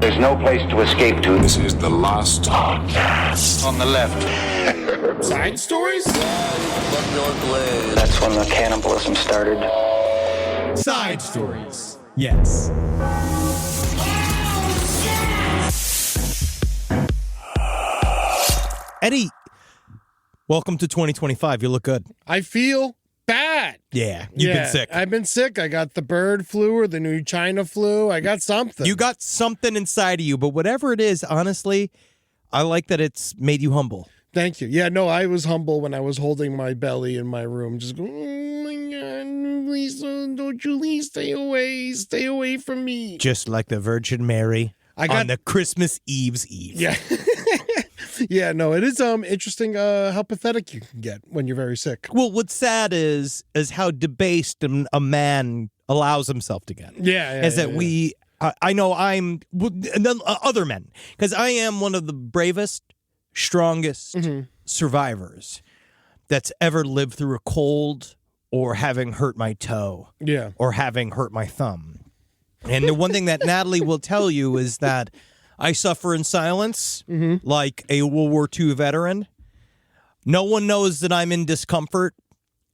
There's no place to escape to. This is the last podcast. On the left. Side stories? That's when the cannibalism started. Side stories. Yes. Eddie, welcome to 2025. You look good. I feel bad. Yeah, you've been sick. I've been sick. I got the bird flu or the new China flu. I got something. You got something inside of you, but whatever it is, honestly, I like that it's made you humble. Thank you. Yeah, no, I was humble when I was holding my belly in my room, just going, oh my God, please don't you leave, stay away from me. Just like the Virgin Mary on the Christmas Eve's Eve. Yeah. Yeah, no, it is interesting how pathetic you can get when you're very sick. Well, what's sad is how debased a man allows himself to get. I know I'm other men, because I am one of the bravest, strongest survivors that's ever lived through a cold or having hurt my toe or having hurt my thumb. And the one thing that Natalie will tell you is that I suffer in silence like a World War II veteran. No one knows that I'm in discomfort,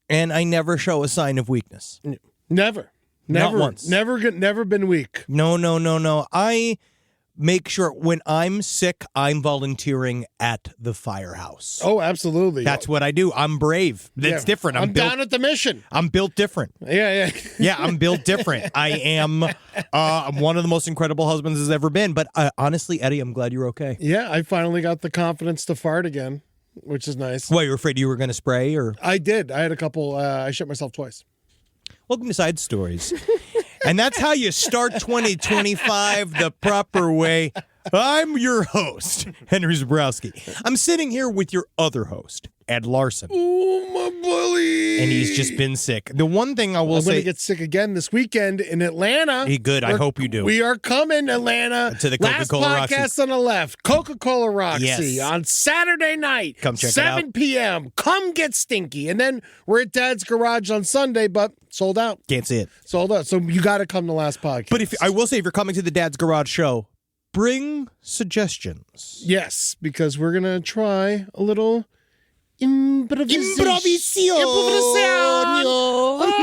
and I never show a sign of weakness. Never. Not once. Never been weak. No. I make sure when I'm sick, I'm volunteering at the firehouse. Oh, absolutely. That's what I do. I'm brave. It's different. I'm down at the mission. I'm built different. Yeah. Yeah, I'm built different. I am one of the most incredible husbands there's ever been. But honestly, Eddie, I'm glad you're okay. Yeah, I finally got the confidence to fart again, which is nice. What, you were afraid you were going to spray? Or I did. I had a couple. I shit myself twice. Welcome to Side Stories. And that's how you start 2025 the proper way. I'm your host, Henry Zabrowski. I'm sitting here with your other host, Ed Larson. Oh, my bully. And he's just been sick. The one thing I'm going to get sick again this weekend in Atlanta. Hey, good. I hope you do. We are coming, Atlanta. To the Coca-Cola Last podcast Roxy. On the left. Coca-Cola Roxy. Yes. On Saturday night. Come check it 7 p.m. Come get stinky. And then we're at Dad's Garage on Sunday, but sold out. Can't see it. Sold out. So you got to come to last podcast. But I will say, if you're coming to the Dad's Garage show, bring suggestions. Yes, because we're going to try a little improvisation.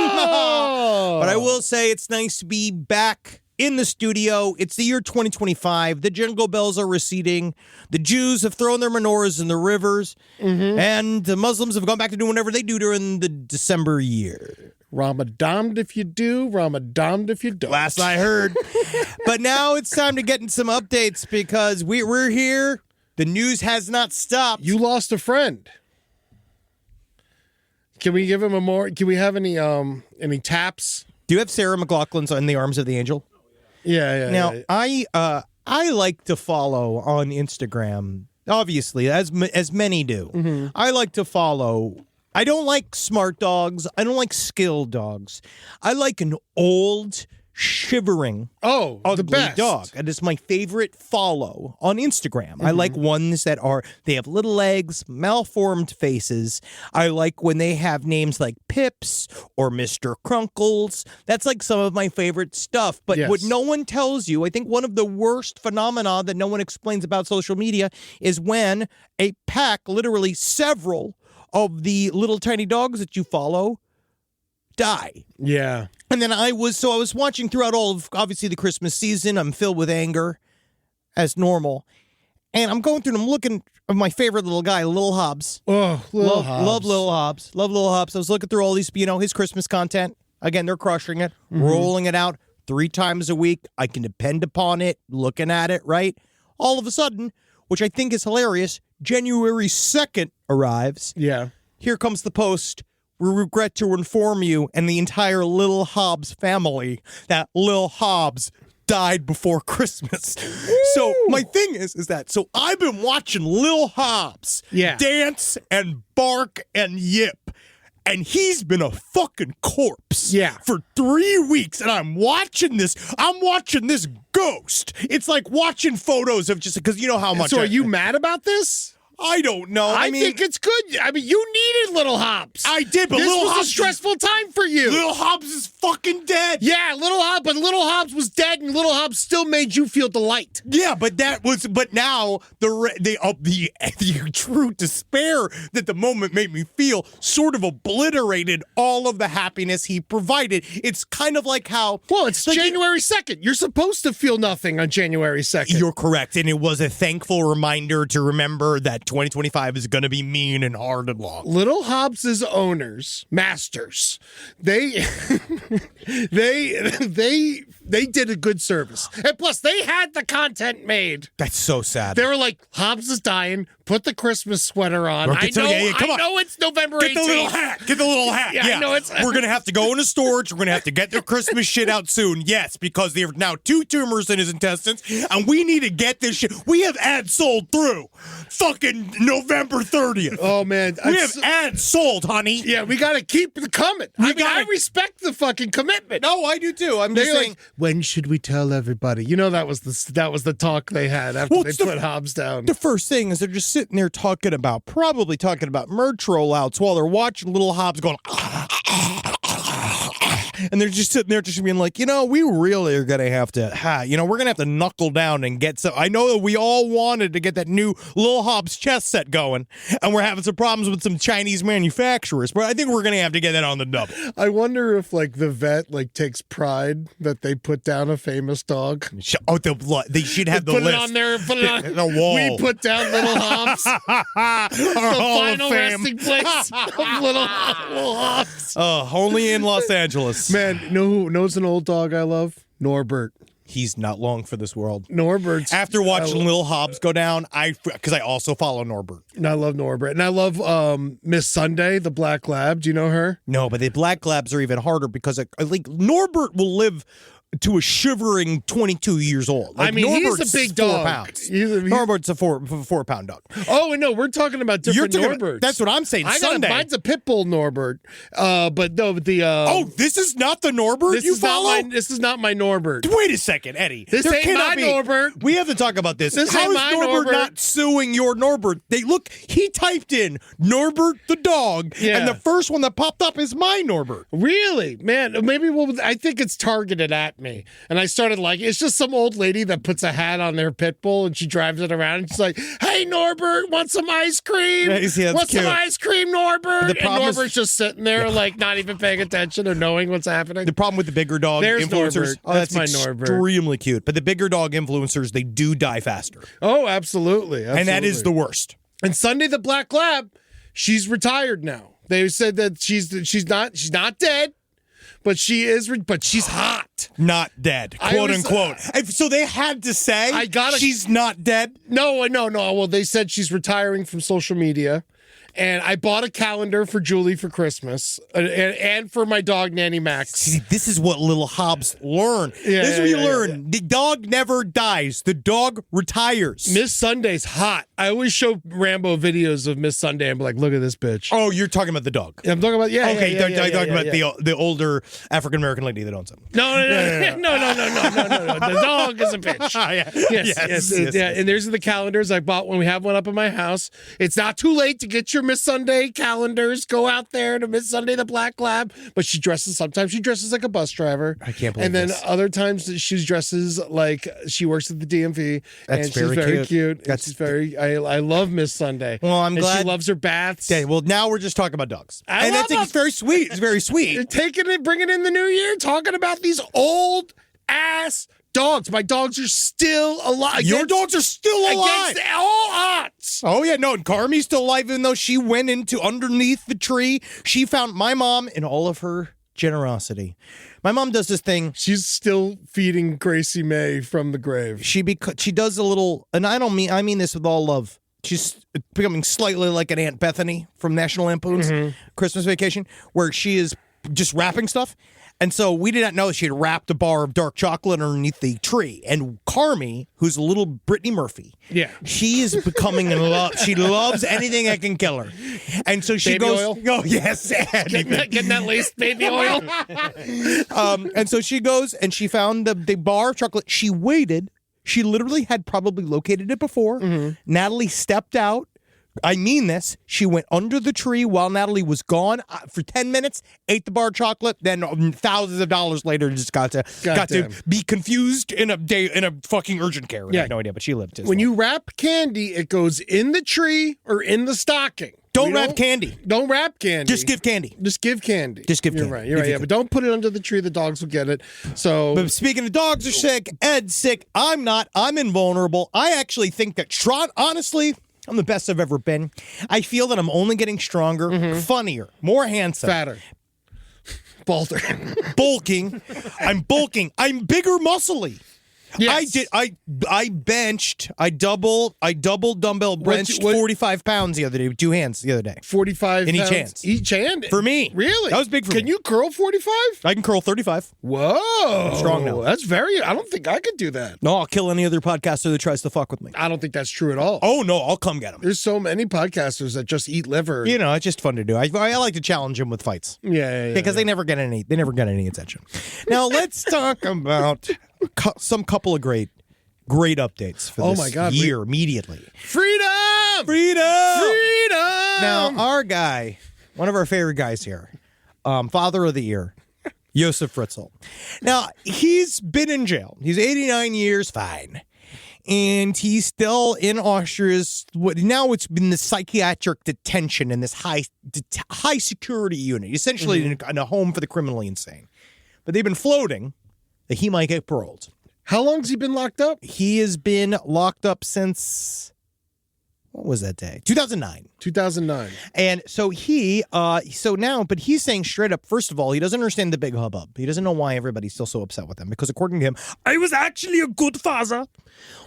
Oh. But I will say it's nice to be back in the studio. It's the year 2025. The jingle bells are receding. The Jews have thrown their menorahs in the rivers. And the Muslims have gone back to doing whatever they do during the December year. Ramadan if you do, Ramadan if you don't. Last I heard. But now it's time to get in some updates because we're here. The news has not stopped. You lost a friend. Can we give him can we have any taps? Do you have Sarah McLachlan's On the Arms of the Angel? Yeah. Now, I like to follow on Instagram, obviously, as many do. I like to follow. I don't like smart dogs. I don't like skilled dogs. I like an old, shivering, ugly the best dog. That is my favorite follow on Instagram. I like ones that they have little legs, malformed faces. I like when they have names like Pips or Mr. Crunkles. That's like some of my favorite stuff. But what no one tells you, I think one of the worst phenomena that no one explains about social media is when a pack, literally several of the little tiny dogs that you follow die. Yeah. And then I was watching throughout all of, obviously, the Christmas season. I'm filled with anger, as normal. And I'm going through and I'm looking at my favorite little guy, Lil Hobbs. Oh, Hobbs. Love Lil Hobbs. Love Lil Hobbs. I was looking through all these, his Christmas content. Again, they're crushing it, rolling it out 3 times a week. I can depend upon it, looking at it, right? All of a sudden, which I think is hilarious, January 2nd arrives. Yeah. Here comes the post. We regret to inform you and the entire Lil Hobbs family that Lil Hobbs died before Christmas. So my thing is that, so I've been watching Lil Hobbs dance and bark and yip. And he's been a fucking corpse for 3 weeks. And I'm watching this ghost. It's like watching photos of just, because you know how much. So are you mad about this? I don't know. I think it's good. I mean, you needed Little Hops. I did, but this Little was Hops a stressful time for you. Little Hops is fucking dead. Yeah, Little Hops was dead, and Little Hops still made you feel delight. Yeah, but now the true despair that the moment made me feel sort of obliterated all of the happiness he provided. It's kind of like how it's like January 2nd. You're supposed to feel nothing on January 2nd. You're correct, and it was a thankful reminder to remember that 2025 is going to be mean and hard and long. Little Hobbs's owners, masters, they did a good service, and plus they had the content made. That's so sad. They were like, Hobbs is dying. Put the Christmas sweater on. I know it's November 18th. Get the little hat. Get the little hat. Yeah, I know it's. We're gonna have to go into storage. We're gonna have to get the Christmas shit out soon. Yes, because there are now 2 tumors in his intestines, and we need to get this shit. We have ads sold through fucking November 30th. Oh man, we have ads sold, honey. Yeah, we gotta keep it coming. I respect the fucking commitment. No, I do too. I'm just saying. Like, when should we tell everybody? You know, that was the talk they had after they put Hobbs down. The first thing is they're just sitting there probably talking about merch rollouts while they're watching Little Hobbs going, and they're just sitting there just being like, we really are going to have to, we're going to have to knuckle down and get some. I know that we all wanted to get that new Little Hobbs chess set going, and we're having some problems with some Chinese manufacturers, but I think we're going to have to get that on the double. I wonder if, the vet, takes pride that they put down a famous dog. Oh, they should have the list. Put it on the wall. We put down Little Hobbs. The final resting place of Little Hobbs. Only in Los Angeles. Man, who knows an old dog I love? Norbert. He's not long for this world. Norbert's. After watching Little Hobbs go down, because I also follow Norbert. And I love Norbert. And I love Miss Sunday, the black lab. Do you know her? No, but the black labs are even harder because Norbert will live to a shivering 22 years old. Norbert's he's a big dog. 4 pounds. Norbert's a 4-pound dog. Oh, no, we're talking about different Norberts. That's what I'm saying. Mine's a pit bull Norbert. But no, this is not the Norbert you follow? This is not my Norbert. Wait a second, Eddie. This ain't my Norbert. We have to talk about this. How is Norbert not suing your Norbert? He typed in Norbert the dog, and the first one that popped up is my Norbert. Really? Man, maybe I think it's targeted at me. And I started it's just some old lady that puts a hat on their pit bull and she drives it around and she's like, hey, Norbert, want some ice cream? Want some ice cream, Norbert? And Norbert's just sitting there not even paying attention or knowing what's happening. The problem with the bigger dog influencers. Norbert. That's my Norbert. Extremely cute. But the bigger dog influencers, they do die faster. Oh, absolutely. And that is the worst. And Sunday the Black Lab, she's retired now. They said that she's not dead. But she's hot. Not dead, quote unquote. So they had to say she's not dead? No. Well, they said she's retiring from social media. And I bought a calendar for Julie for Christmas and for my dog, Nanny Max. See, this is what Little Hobbs learn. This is what you learn. Yeah. The dog never dies. The dog retires. Miss Sunday's hot. I always show Rambo videos of Miss Sunday and be like, look at this bitch. Oh, you're talking about the dog. I'm talking about, Okay, talking about the older African-American lady that owns him. No. The dog is a bitch. Yes. And there's the calendars. I bought one. We have one up in my house. It's not too late to get your Miss Sunday calendars. Go out there to Miss Sunday the Black Lab. But sometimes she dresses like a bus driver. I can't believe And then other times she dresses like she works at the DMV. That's and she's very cute. That's very, I love Miss Sunday. Well, I'm glad. She loves her baths. Okay, well, now we're just talking about dogs. It's very sweet. It's very sweet. You're bringing in the new year, talking about these old ass dogs. My dogs are still alive. Your dogs are still alive. Against all odds. Oh, yeah. No, and Carmi's still alive, even though she went into underneath the tree. She found my mom in all of her generosity. My mom does this thing. She's still feeding Gracie May from the grave. She does a little, and I mean this with all love. She's becoming slightly like an Aunt Bethany from National Lampoon's Christmas Vacation, where she is just wrapping stuff. And so we did not know she had wrapped a bar of dark chocolate underneath the tree. And Carmi, who's a little Brittany Murphy, she is becoming in love. She loves anything that can kill her. And so she goes, oil? Oh, yes. Getting that laced baby oil. And so she goes and she found the bar of chocolate. She waited. She literally had probably located it before. Natalie stepped out, I mean this. She went under the tree while Natalie was gone for 10 minutes, ate the bar chocolate, then thousands of dollars later just got to be confused in a fucking urgent care. I have no idea, but she lived. When you wrap candy, it goes in the tree or in the stocking. Don't wrap candy. Don't wrap candy. Just give candy. Just give candy. Just give You're candy. right. You're right. Yeah, but don't put it under the tree. The dogs will get it. So, but speaking of dogs are sick, Ed's sick. I'm not. I'm invulnerable. I actually think that honestly, I'm the best I've ever been. I feel that I'm only getting stronger, funnier, more handsome. Fatter. Balder. Bulking. I'm bulking. I'm bigger muscly. Yes. I benched. I double dumbbell benched 45 pounds the other day with 2 hands the other day. 45 in pounds? each hand. Each hand? For me. Really? That was big for me. Can you curl 45? I can curl 35. Whoa. I'm strong now. I don't think I could do that. No, I'll kill any other podcaster that tries to fuck with me. I don't think that's true at all. Oh, no, I'll come get them. There's so many podcasters that just eat liver. You know, it's just fun to do. I like to challenge them with fights. Yeah. Because they never get any attention. Now, let's talk about some couple of great updates for this year immediately. Freedom! Now, our guy, one of our favorite guys here, Father of the Year, Josef Fritzl. Now, he's been in jail. He's 89 years, fine. And he's still in Austria's, now it's been the psychiatric detention in this high security unit, essentially in a home for the criminally insane. But they've been floating that he might get paroled. How long has he been locked up? He has been locked up since, what was that day? 2009. 2009. And so but he's saying straight up, first of all, he doesn't understand the big hubbub. He doesn't know why everybody's still so upset with him, because according to him, I was actually a good father.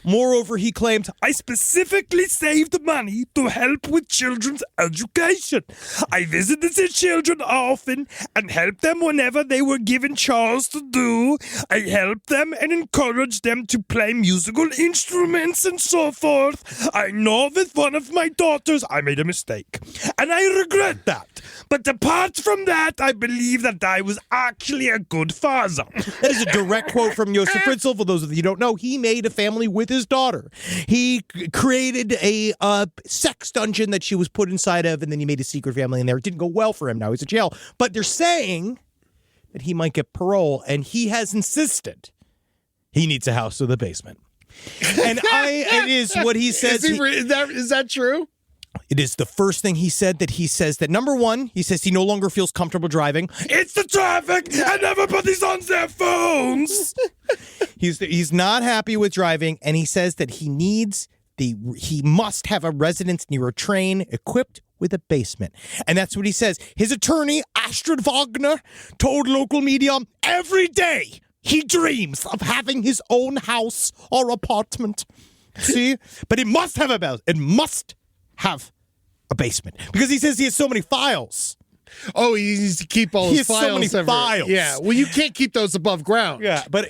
Moreover, he claimed, I specifically saved money to help with children's education. I visited the children often and helped them whenever they were given chores to do. I helped them and encouraged them to play musical instruments and so forth. I know with one of my daughters, I made a mistake, and I regret that. But apart from that, I believe that I was actually a good father. That is a direct quote from Josef Fritzl. For those of you who don't know, he made a family with his daughter. He created a sex dungeon that she was put inside of, and then he made a secret family in there. It didn't go well for him. Now he's in jail. But they're saying that he might get parole, and he has insisted he needs a house in the basement. And it is what he says. Is that true? It is the first thing he said, that he says that, number one, he says he no longer feels comfortable driving. It's the traffic and everybody's on their phones. He's not happy with driving, and he says that he must have a residence near a train equipped with a basement. And that's what he says. His attorney, Astrid Wagner, told local media every day he dreams of having his own house or apartment. See? But it must have a basement, because he says he has so many files. Oh, he needs to keep all his files. He has so many files. Yeah, well, you can't keep those above ground. Yeah, but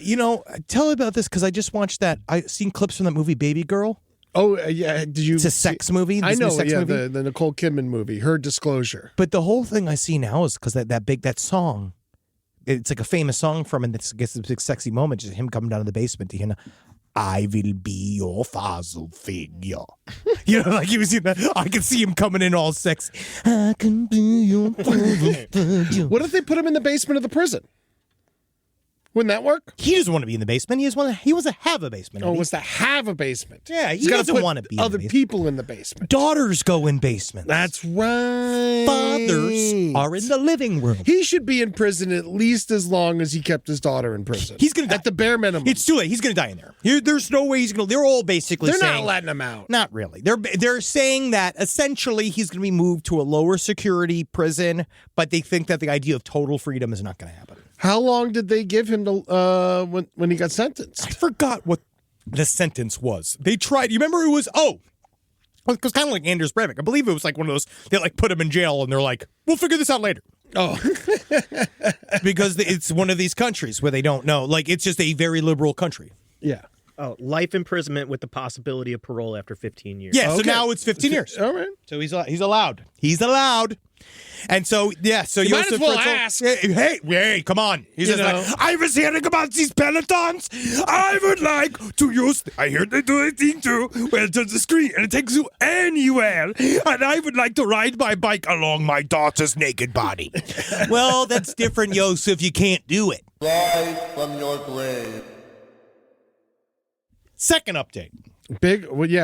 tell me about this, because I just watched that. I seen clips from that movie Baby Girl. Oh, yeah. Did you? It's a sex movie. I know. Sex movie? The Nicole Kidman movie, Her Disclosure. But the whole thing I see now is because that song. It's like a famous song from him. That gets this big sexy moment, just him coming down to the basement to I will be your father figure. Like he was in that. I can see him coming in all sexy. I can be your father figure. What if they put him in the basement of the prison? Wouldn't that work? He doesn't want to be in the basement. He wants to have a basement. Oh, wants to have a basement. Yeah, he doesn't want to be other people in the basement. Daughters go in basements. That's right. Fathers are in the living room. He should be in prison at least as long as he kept his daughter in prison. He's going to die. At the bare minimum. It's too late. He's going to die in there. There's no way he's going to. They're all basically saying. They're not letting him out. Not really. They're saying that essentially he's going to be moved to a lower security prison, but they think that the idea of total freedom is not going to happen. How long did they give him to, when he got sentenced? I forgot what the sentence was. They tried. You remember it was it was kind of like Anders Breivik. I believe it was like one of those. They put him in jail and they're like, we'll figure this out later. Oh, because it's one of these countries where they don't know. Like, it's just a very liberal country. Yeah. Oh, life imprisonment with the possibility of parole after 15 years. Yeah, so now it's 15 years. All right. So he's allowed. He's allowed. And so, yeah, so you might as well Fritzl, ask. Hey, come on. He says, like, I was hearing about these pelotons. I would like to use, I heard they do a thing too, where there's a screen and it takes you anywhere. And I would like to ride my bike along my daughter's naked body. Well, that's different, Yosef. You can't do it. Rise from your grave. Second update.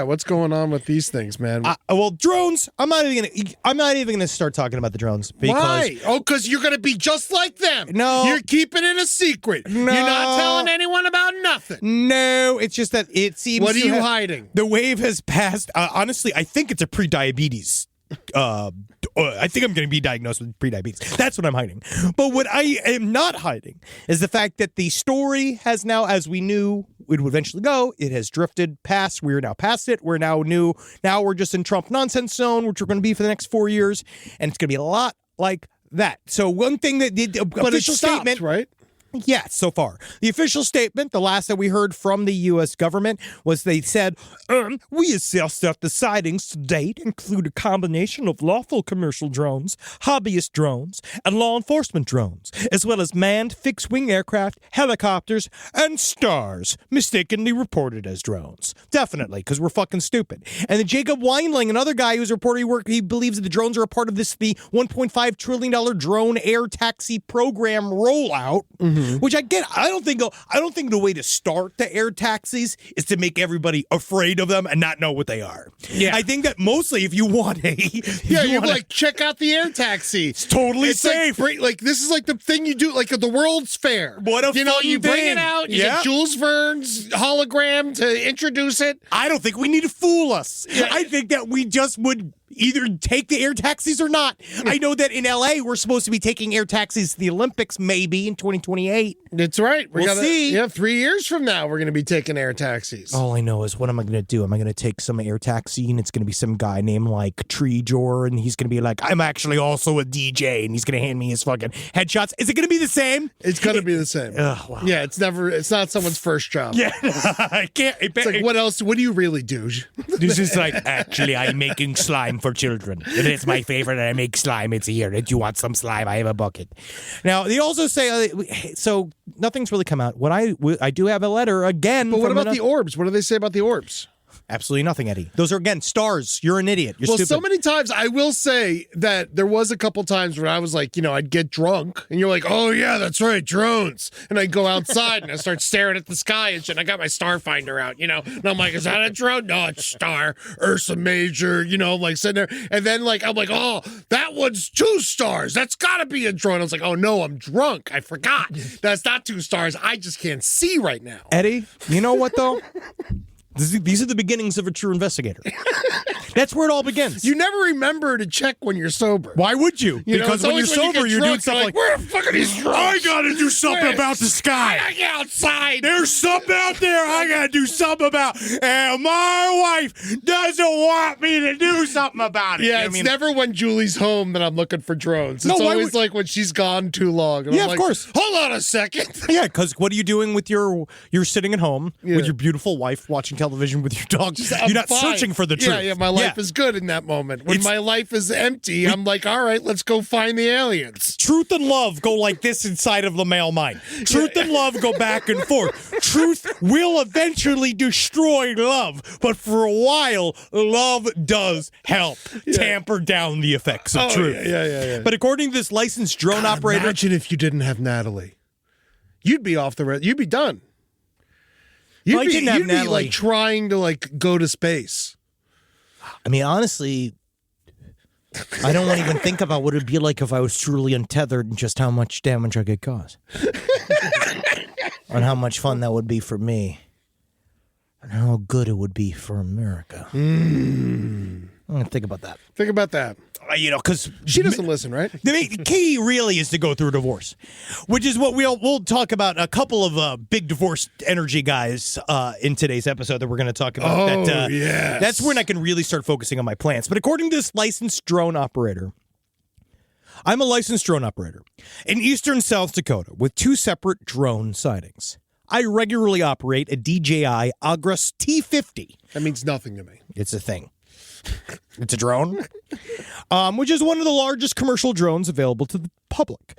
What's going on with these things, man? Well, drones. I'm not even gonna start talking about the drones. Because why? Oh, because you're gonna be just like them. No, you're keeping it a secret. No, you're not telling anyone about nothing. No, it's just that it seems. What are you hiding? The wave has passed. Honestly, I think it's a pre-diabetes. I think I'm going to be diagnosed with pre-diabetes. That's what I'm hiding. But what I am not hiding is the fact that the story has now, as we knew it would eventually go, it has drifted past. We're now past it. We're now new. Now we're just in Trump nonsense zone, which we're going to be for the next 4 years. And it's going to be a lot like that. So one thing that the official statement, right? Yeah, so far. The official statement, the last that we heard from the U.S. government, was they said, we assess that the sightings to date include a combination of lawful commercial drones, hobbyist drones, and law enforcement drones, as well as manned fixed-wing aircraft, helicopters, and stars, mistakenly reported as drones. Definitely, because we're fucking stupid. And then Jacob Weinling, another guy who's reporting he believes that the drones are a part of the $1.5 trillion drone air taxi program rollout. Mm-hmm. Which I get. I don't think the way to start the air taxis is to make everybody afraid of them and not know what they are. Yeah, I think that mostly if you want you're like, check out the air taxi. It's totally safe. Like this is like the thing you do like at the World's Fair. What a fun you bring thing. it out. You get Jules Verne's hologram to introduce it. I don't think we need to fool us. Yeah. I think that we just would either take the air taxis or not. I know that in L.A. we're supposed to be taking air taxis to the Olympics maybe in 2028. That's right. We'll see. Yeah, 3 years from now we're going to be taking air taxis. All I know is what am I going to do? Am I going to take some air taxi and it's going to be some guy named like Treejor and he's going to be like, I'm actually also a DJ and he's going to hand me his fucking headshots. Is it going to be the same? It's going to be the same. Wow. Yeah, it's not someone's first job. Yeah. I can't. It's like, what else? What do you really do? This is like, actually, I'm making slime for children. If it's my favorite and I make slime, it's here. If you want some slime, I have a bucket. Now, they also say, so nothing's really come out. What I do have a letter again. But what about the orbs? What do they say about the orbs? Absolutely nothing, Eddie. Those are, again, stars. You're an idiot. You're stupid. So many times, I will say that there was a couple times when I was like, I'd get drunk, and you're like, oh, yeah, that's right, drones. And I'd go outside, and I start staring at the sky and shit. And I got my star finder out, and I'm like, is that a drone? No, it's star, Ursa Major, like sitting there. And then, I'm like, oh, that one's 2 stars. That's got to be a drone. I was like, oh, no, I'm drunk. I forgot. That's not 2 stars. I just can't see right now. Eddie, you know what, though? These are the beginnings of a true investigator. That's where it all begins. You never remember to check when you're sober. Why would you? Because when you're sober, you're doing stuff like, where the fuck are these drugs? I gotta do something about the sky. I gotta get outside. There's something out there I gotta do something about. And my wife doesn't want me to do something about it. Yeah, it's never when Julie's home that I'm looking for drones. It's always like when she's gone too long. And yeah, I'm like, of course. Hold on a second. Yeah, because what are you doing with you're sitting at home with your beautiful wife watching television with your dog. You're not searching for the truth. Yeah, my life is good in that moment. When my life is empty, I'm like, all right, let's go find the aliens. Truth and love go like this inside of the male mind. Truth and love go back and forth. Truth will eventually destroy love, but for a while, love does help tamper down the effects of truth. Yeah. But according to this licensed drone operator... Imagine if you didn't have Natalie. You'd be off the road. You'd be done. You'd be like trying to go to space. I mean, honestly, I don't want to even think about what it'd be like if I was truly untethered and just how much damage I could cause. And how much fun that would be for me. And how good it would be for America. I'm going to think about that. Think about that. Because she doesn't listen, right? The key really is to go through a divorce, which is what we'll talk about. A couple of big divorce energy guys in today's episode that we're going to talk about. Yes. That's when I can really start focusing on my plans. But according to this licensed drone operator, I'm a licensed drone operator in eastern South Dakota with 2 separate drone sightings. I regularly operate a DJI Agras T50. That means nothing to me. It's a thing. It's a drone, which is one of the largest commercial drones available to the public.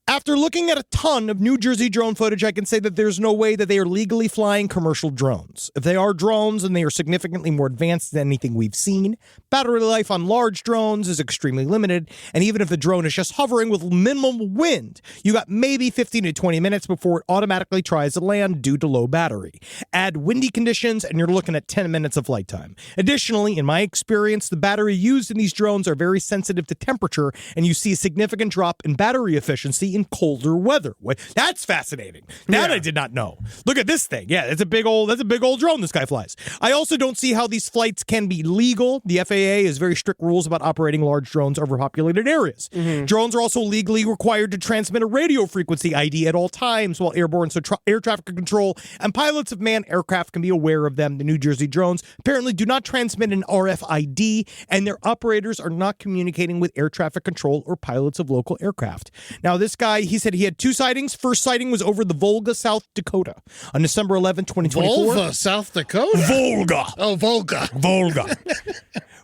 After looking at a ton of New Jersey drone footage, I can say that there's no way that they are legally flying commercial drones. If they are drones, and they are significantly more advanced than anything we've seen, battery life on large drones is extremely limited, and even if the drone is just hovering with minimum wind, you got maybe 15 to 20 minutes before it automatically tries to land due to low battery. Add windy conditions, and you're looking at 10 minutes of flight time. Additionally, in my experience, the battery used in these drones are very sensitive to temperature, and you see a significant drop in battery efficiency in colder weather. That's fascinating. That I did not know. Look at this thing. Yeah, that's a big old drone this guy flies. I also don't see how these flights can be legal. The FAA has very strict rules about operating large drones over populated areas. Drones are also legally required to transmit a radio frequency ID at all times while airborne, so air traffic control and pilots of manned aircraft can be aware of them. The New Jersey drones apparently do not transmit an RFID, and their operators are not communicating with air traffic control or pilots of local aircraft. Now, this guy, he said he had 2 sightings. First sighting was over the Volga, South Dakota on December 11, 2024. Volga, South Dakota? Volga. Oh, Volga. Volga.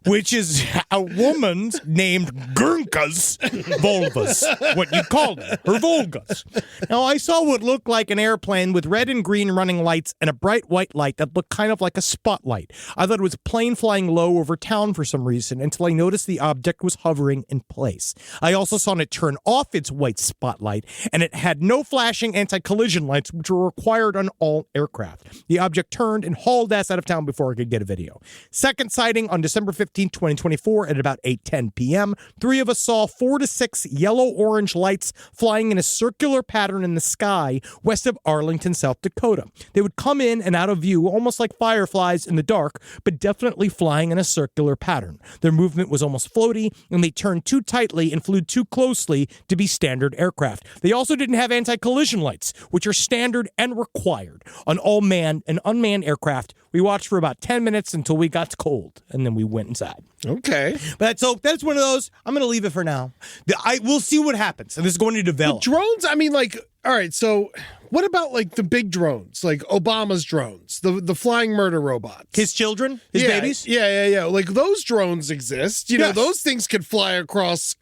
Which is a woman named Gurnka's vulvas, what you call them, her Volgas. Now, I saw what looked like an airplane with red and green running lights and a bright white light that looked kind of like a spotlight. I thought it was a plane flying low over town for some reason until I noticed the object was hovering in place. I also saw it turn off its white spotlight, and it had no flashing anti-collision lights, which were required on all aircraft. The object turned and hauled ass out of town before I could get a video. Second sighting on December 15, 2024 at about 8:10 p.m. 3 of us saw 4 to 6 yellow-orange lights flying in a circular pattern in the sky west of Arlington, South Dakota. They would come in and out of view almost like fireflies in the dark, but definitely flying in a circular pattern. Their movement was almost floaty, and they turned too tightly and flew too closely to be standard aircraft. They also didn't have anti-collision lights, which are standard and required on all manned and unmanned aircraft. We watched for about 10 minutes until we got cold, and then we went inside. Okay. But so that's one of those. I'm going to leave it for now. We'll see what happens, and this is going to develop. The drones, I mean, like, all right, so what about, like, the big drones, like Obama's drones, the flying murder robots? His children? His babies? Yeah. Like, those drones exist. You know, those things could fly across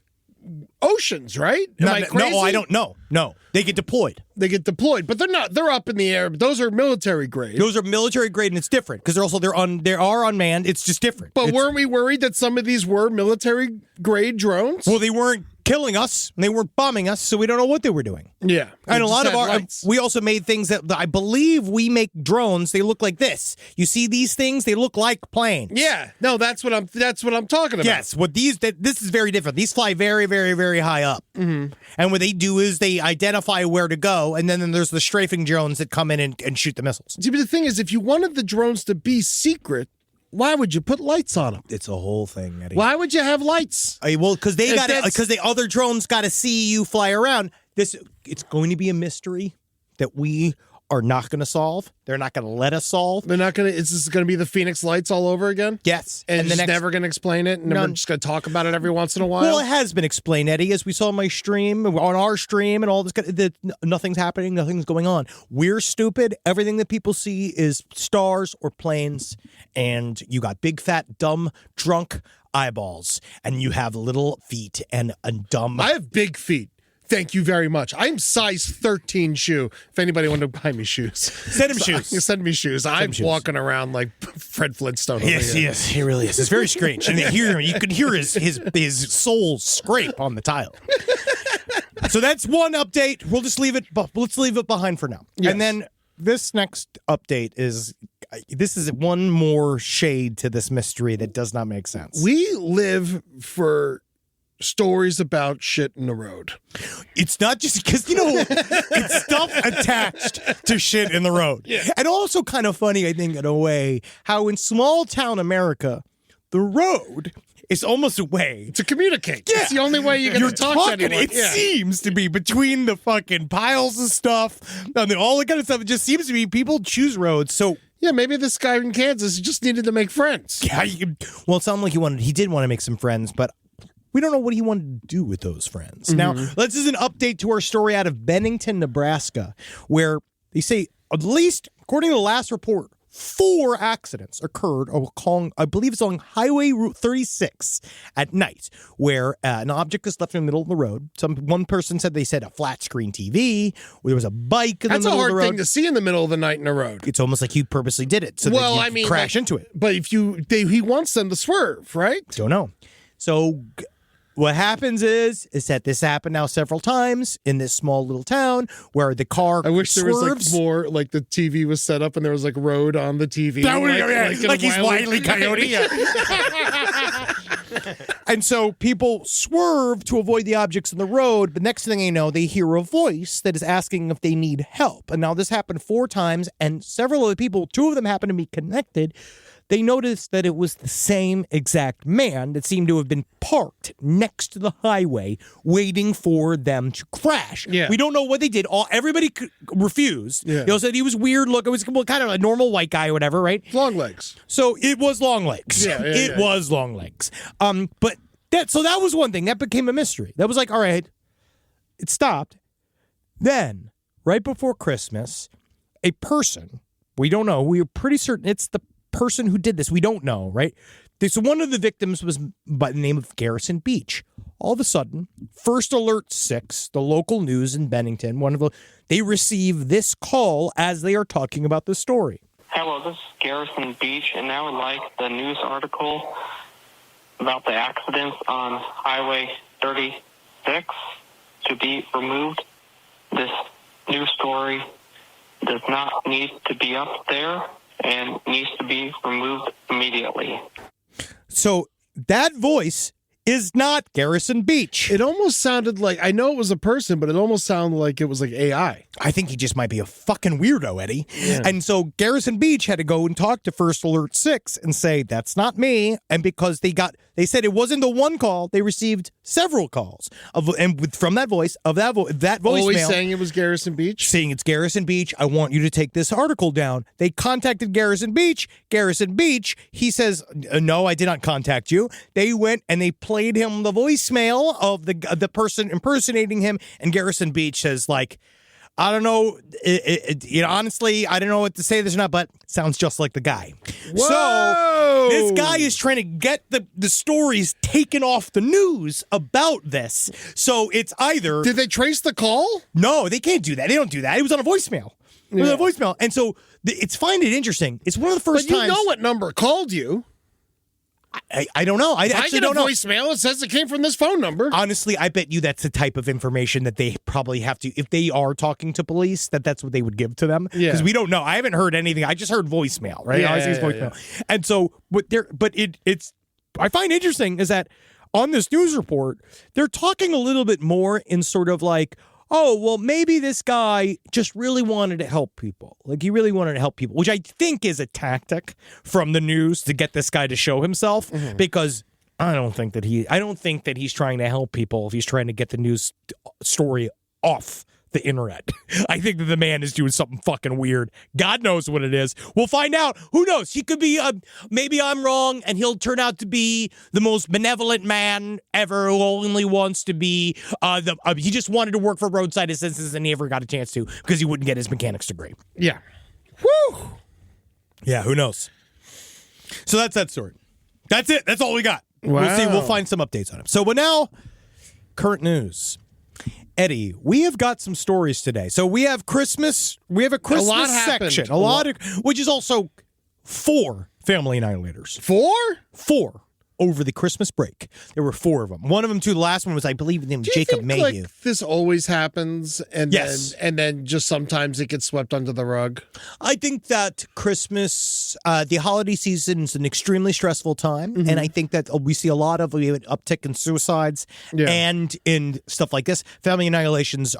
oceans, right? Am I crazy? No, I don't know. No, they get deployed. But they're up in the air. Those are military grade. Those are military grade, and it's different because they are unmanned. It's just different. But weren't we worried that some of these were military grade drones? Well, they weren't killing us, and they weren't bombing us, so we don't know what they were doing. Yeah. And a lot of we also made things that I believe we make drones. They look like this. You see these things? They look like planes. Yeah. No, that's what I'm talking about. Yes. This is very different. These fly very, very, very high up. Mm-hmm. And what they do is they identify where to go, and then there's the strafing drones that come in and shoot the missiles. See, but the thing is, if you wanted the drones to be secret, why would you put lights on them? It's a whole thing, Eddie. Why would you have lights? Because the other drones got to see you fly around. It's going to be a mystery that we are not going to solve. They're not going to let us solve. They're not going to. Is this going to be the Phoenix Lights all over again? Yes. And they're never going to explain it, and we're just going to talk about it every once in a while. Well, it has been explained, Eddie, as we saw on my stream, on our stream, and all this. Nothing's happening. Nothing's going on. We're stupid. Everything that people see is stars or planes, and you got big, fat, dumb, drunk eyeballs, and you have little feet and dumb. I have big feet. Thank you very much. I'm size 13 shoe. If anybody wanted to buy me shoes, send him shoes. Send me shoes. I'm walking around like Fred Flintstone. Yes, he is. He really is. It's very strange. And you can hear his soul scrape on the tile. So that's one update. We'll just leave it. Let's leave it behind for now. Yes. And then this next update is one more shade to this mystery that does not make sense. We live for stories about shit in the road. It's not just because, it's stuff attached to shit in the road. Yeah. And also kind of funny, I think, in a way, how in small town America, the road is almost a way to communicate. Yeah. It's the only way you're going to talk to anyone. It seems to be between the fucking piles of stuff and all that kind of stuff. It just seems to be people choose roads. So yeah, maybe this guy in Kansas just needed to make friends. Yeah, well, it sounded like he did want to make some friends, but we don't know what he wanted to do with those friends. Mm-hmm. Now, this is an update to our story out of Bennington, Nebraska, where they say at least, according to the last report, 4 accidents occurred along, I believe it's on Highway Route 36 at night, where an object was left in the middle of the road. One person said they said a flat screen TV, where there was a bike in the middle of the road. That's a hard thing to see in the middle of the night in a road. It's almost like you purposely did it so that you crash into it. But if he wants them to swerve, right? Don't know. So what happens is that this happened now several times in this small little town where the car I wish swerves. there was more, like the TV was set up and there was like road on the TV. That would like he's Wile E. Coyote. And so people swerve to avoid the objects in the road, but next thing they know, they hear a voice that is asking if they need help. And now this happened 4 times, and several other people, 2 of them happen to be connected. They noticed that it was the same exact man that seemed to have been parked next to the highway waiting for them to crash. Yeah. We don't know what they did. Everybody refused. Yeah. They all said he was weird look. It was kind of a normal white guy or whatever, right? Long legs. So it was long legs. It was long legs. But that was one thing. That became a mystery. That was like, all right, it stopped. Then, right before Christmas, a person, we don't know, we are pretty certain it's the person who did this, we don't know, right? So one of the victims was by the name of Garrison Beach. All of a sudden, First Alert 6, the local news in Bennington, they receive this call as they are talking about the story. Hello, this is Garrison Beach, and I would like the news article about the accidents on Highway 36 to be removed. This news story does not need to be up there and needs to be removed immediately. So that voice is not Garrison Beach. It almost sounded like, I know it was a person, but it almost sounded like it was like AI. I think he just might be a fucking weirdo, Eddie. Yeah. And so Garrison Beach had to go and talk to First Alert 6 and say, that's not me. And because they said it wasn't the one call, they received several calls from that voice, that voicemail. Always saying it was Garrison Beach? Saying it's Garrison Beach. I want you to take this article down. They contacted Garrison Beach. Garrison Beach, he says, no, I did not contact you. They went and they played him the voicemail of the person impersonating him. And Garrison Beach says, like, I don't know, honestly, I don't know what to say this or not, but it sounds just like the guy. Whoa! So this guy is trying to get the stories taken off the news about this. So it's either... Did they trace the call? No, they can't do that. They don't do that. It was on a voicemail. It was on a voicemail. And so it's find it interesting. It's one of the first times... But you know what number called you. I don't know. I actually don't know. I get a voicemail. It says it came from this phone number. Honestly, I bet you that's the type of information that they probably have to, if they are talking to police, that's what they would give to them. Because we don't know. I haven't heard anything. I just heard voicemail, right? Voicemail. Yeah. And so, I find interesting is that on this news report, they're talking a little bit more in sort of like, oh, well, maybe this guy just really wanted to help people. Like, he really wanted to help people, which I think is a tactic from the news to get this guy to show himself, because I don't think that he's trying to help people if he's trying to get the news story off the internet. I think that the man is doing something fucking weird. God knows what it is. We'll find out. Who knows? He could be, maybe I'm wrong, and he'll turn out to be the most benevolent man ever who only wants to be, he just wanted to work for roadside assistance and he never got a chance to because he wouldn't get his mechanics degree. Yeah. Woo! Yeah, who knows? So that's that story. That's it. That's all we got. Wow. We'll see. We'll find some updates on him. So, but now, current news. Eddie, we have got some stories today. So we have Christmas. We have a Christmas section. A lot of, which is also 4 family annihilators. 4? 4 over the Christmas break. There were 4 of them. One of them, too, the last one was, I believe, named Jacob Mayhew. Like, this always happens, and then just sometimes it gets swept under the rug? I think that Christmas, the holiday season is an extremely stressful time, and I think that we see a lot of an uptick in suicides and in stuff like this. Family annihilations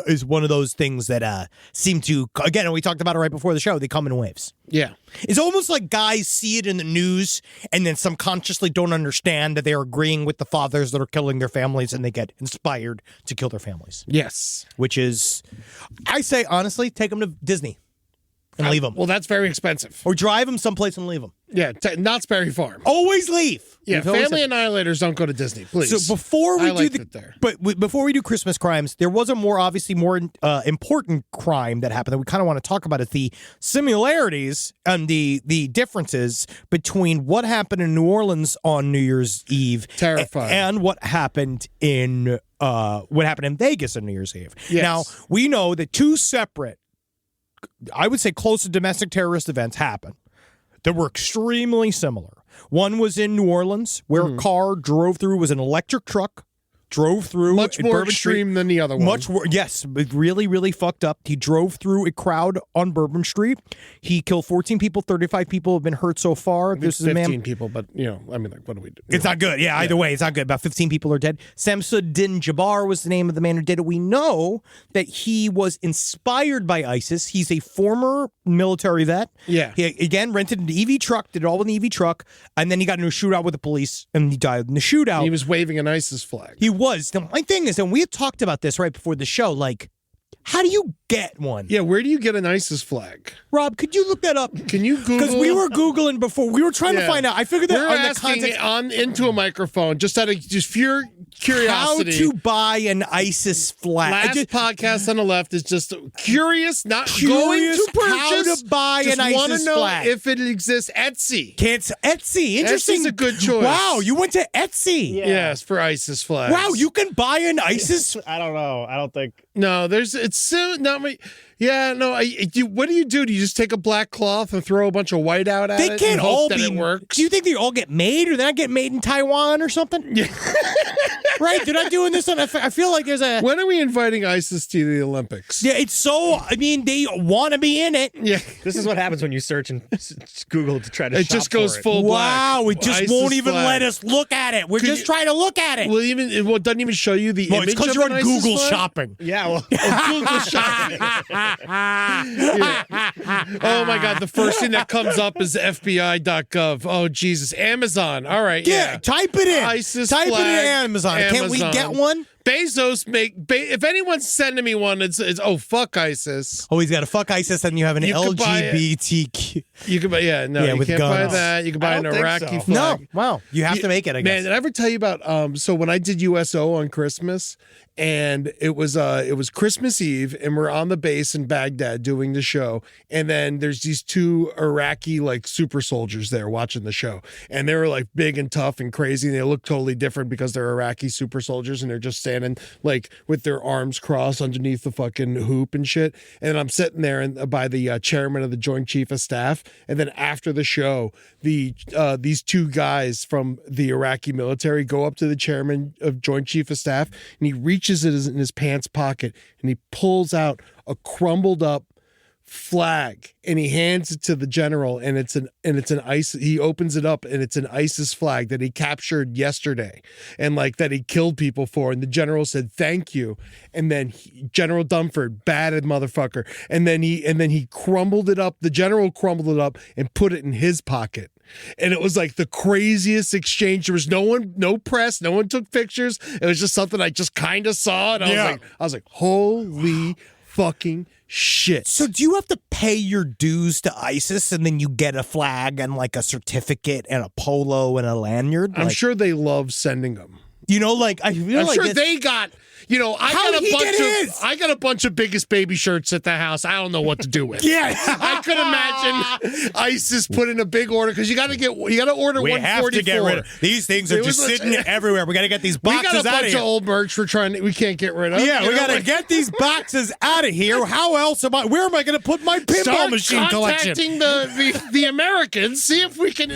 is one of those things that seem to, again, we talked about it right before the show, they come in waves. Yeah. It's almost like guys see it in the news and then subconsciously don't understand that they're agreeing with the fathers that are killing their families, and they get inspired to kill their families. Yes. Which is, I say, honestly, take them to Disney and leave them. Well, that's very expensive. Or drive them someplace and leave them. Yeah, Knott's Berry Farm. Always leave. Yeah, We've always family had- annihilators don't go to Disney, please. So before we I do liked it there. before we do Christmas crimes, there was a more important crime that happened that we kind of want to talk about. Is the similarities and the differences between what happened in New Orleans on New Year's Eve, Terrifying, and what happened in Vegas on New Year's Eve. Yes. Now we know that two separate, I would say, close to domestic terrorist events happened that were extremely similar. One was in New Orleans, where a car drove through, was an electric truck, drove through. Much more Bourbon extreme Street. than the other one. Much worse. Yes, but really, really fucked up. He drove through a crowd on Bourbon Street. He killed 14 people. 35 people have been hurt so far. This is 15 a man. people, but, I mean, like, what do we do? It's not good. Yeah, either way, it's not good. About 15 people are dead. Samsudin Jabbar was the name of the man who did it. We know that he was inspired by ISIS. He's a former military vet. Yeah. He, again, rented an EV truck, did it all with an EV truck, and then he got into a shootout with the police, and he died in the shootout. He was waving an ISIS flag. He was. Now, my thing is, and we had talked about this right before the show, like, how do you get one? Yeah, where do you get an ISIS flag? Rob, could you look that up? Can you Google? Because we were Googling before. We were trying to Yeah. find out. I figured that We're on the asking context into a microphone, just out of just pure curiosity. how to buy an ISIS flag. Last podcast on the left is just curious, not Curious going to purchase. how to buy just an want ISIS to know flag. if it exists. Etsy. Etsy. Interesting. Etsy's a good choice. Wow, you went to Etsy. Yeah. Yes, for ISIS flags. Wow, you can buy an ISIS. I don't know. I don't think. No, it's so not my. Yeah, no. What do you do? Do you just take a black cloth and throw a bunch of white out at They it? can't and hope all that be. it works. Do you think they all get made, or they not get made in Taiwan or something? Yeah. Right? They're not doing this on. I feel like there's a. When are we inviting ISIS to the Olympics? Yeah, it's so. I mean, they want to be in it. Yeah. This is what happens when you search and Google to try to. It shop just goes for it. full black. Wow, it just ISIS won't even flag. let us look at it. We're Could just you- trying to look at it. Well, it doesn't even show you the Well, image it's because of you're an on ISIS Google flag? shopping. Yeah, well, Google shopping. Yeah. Oh my God! The first thing that comes up is FBI.gov. Oh Jesus! Amazon. All right. Yeah. Type it in. ISIS Type it flag, in Amazon. Can't we Amazon. get one? Bezos if anyone's sending me one, it's oh fuck ISIS. Oh, he's got a fuck ISIS, and you have an You could buy it. LGBTQ. You can buy you with can't buy guns. that. You can buy I an don't think Iraqi so. flag. No, wow, you have to make it. I guess. Man, did I ever tell you about so when I did USO on Christmas, and it was Christmas Eve, and we're on the base in Baghdad doing the show, and then there's these two Iraqi like super soldiers there watching the show, and they were like big and tough and crazy, and they look totally different because they're Iraqi super soldiers, and they're just standing like with their arms crossed underneath the fucking hoop and shit. And I'm sitting there and by the chairman of the Joint Chief of Staff, and then after the show, these two guys from the Iraqi military go up to the chairman of Joint Chief of Staff, and he reaches it in his pants pocket, and he pulls out a crumbled up flag, and he hands it to the general, and it's an ISIS. He opens it up, and it's an ISIS flag that he captured yesterday, and like that he killed people for. And the general said thank you, and then General Dunford, batted motherfucker, and then he crumbled it up. The general crumbled it up and put it in his pocket. And it was like the craziest exchange. There was no press, no one took pictures. It was just something I just kind of saw, and I was like, holy fucking shit. So do you have to pay your dues to ISIS, and then you get a flag and like a certificate and a polo and a lanyard? I'm sure they love sending them. You know, like I feel I'm like sure it's- they got. How did he get his? I got a bunch of Biggest Baby shirts at the house. I don't know what to do with. Yeah. I could imagine ISIS put in a big order because you got to order. We 144. have to get rid of these things. Are It was just like- sitting everywhere. We got to get these We boxes got a out of bunch here. of old merch we can't get rid of. Yeah, You we know, got to like- get these boxes out of here. How else am I? Where am I going to put my pinball Start machine collection? contacting the Americans. See if we can.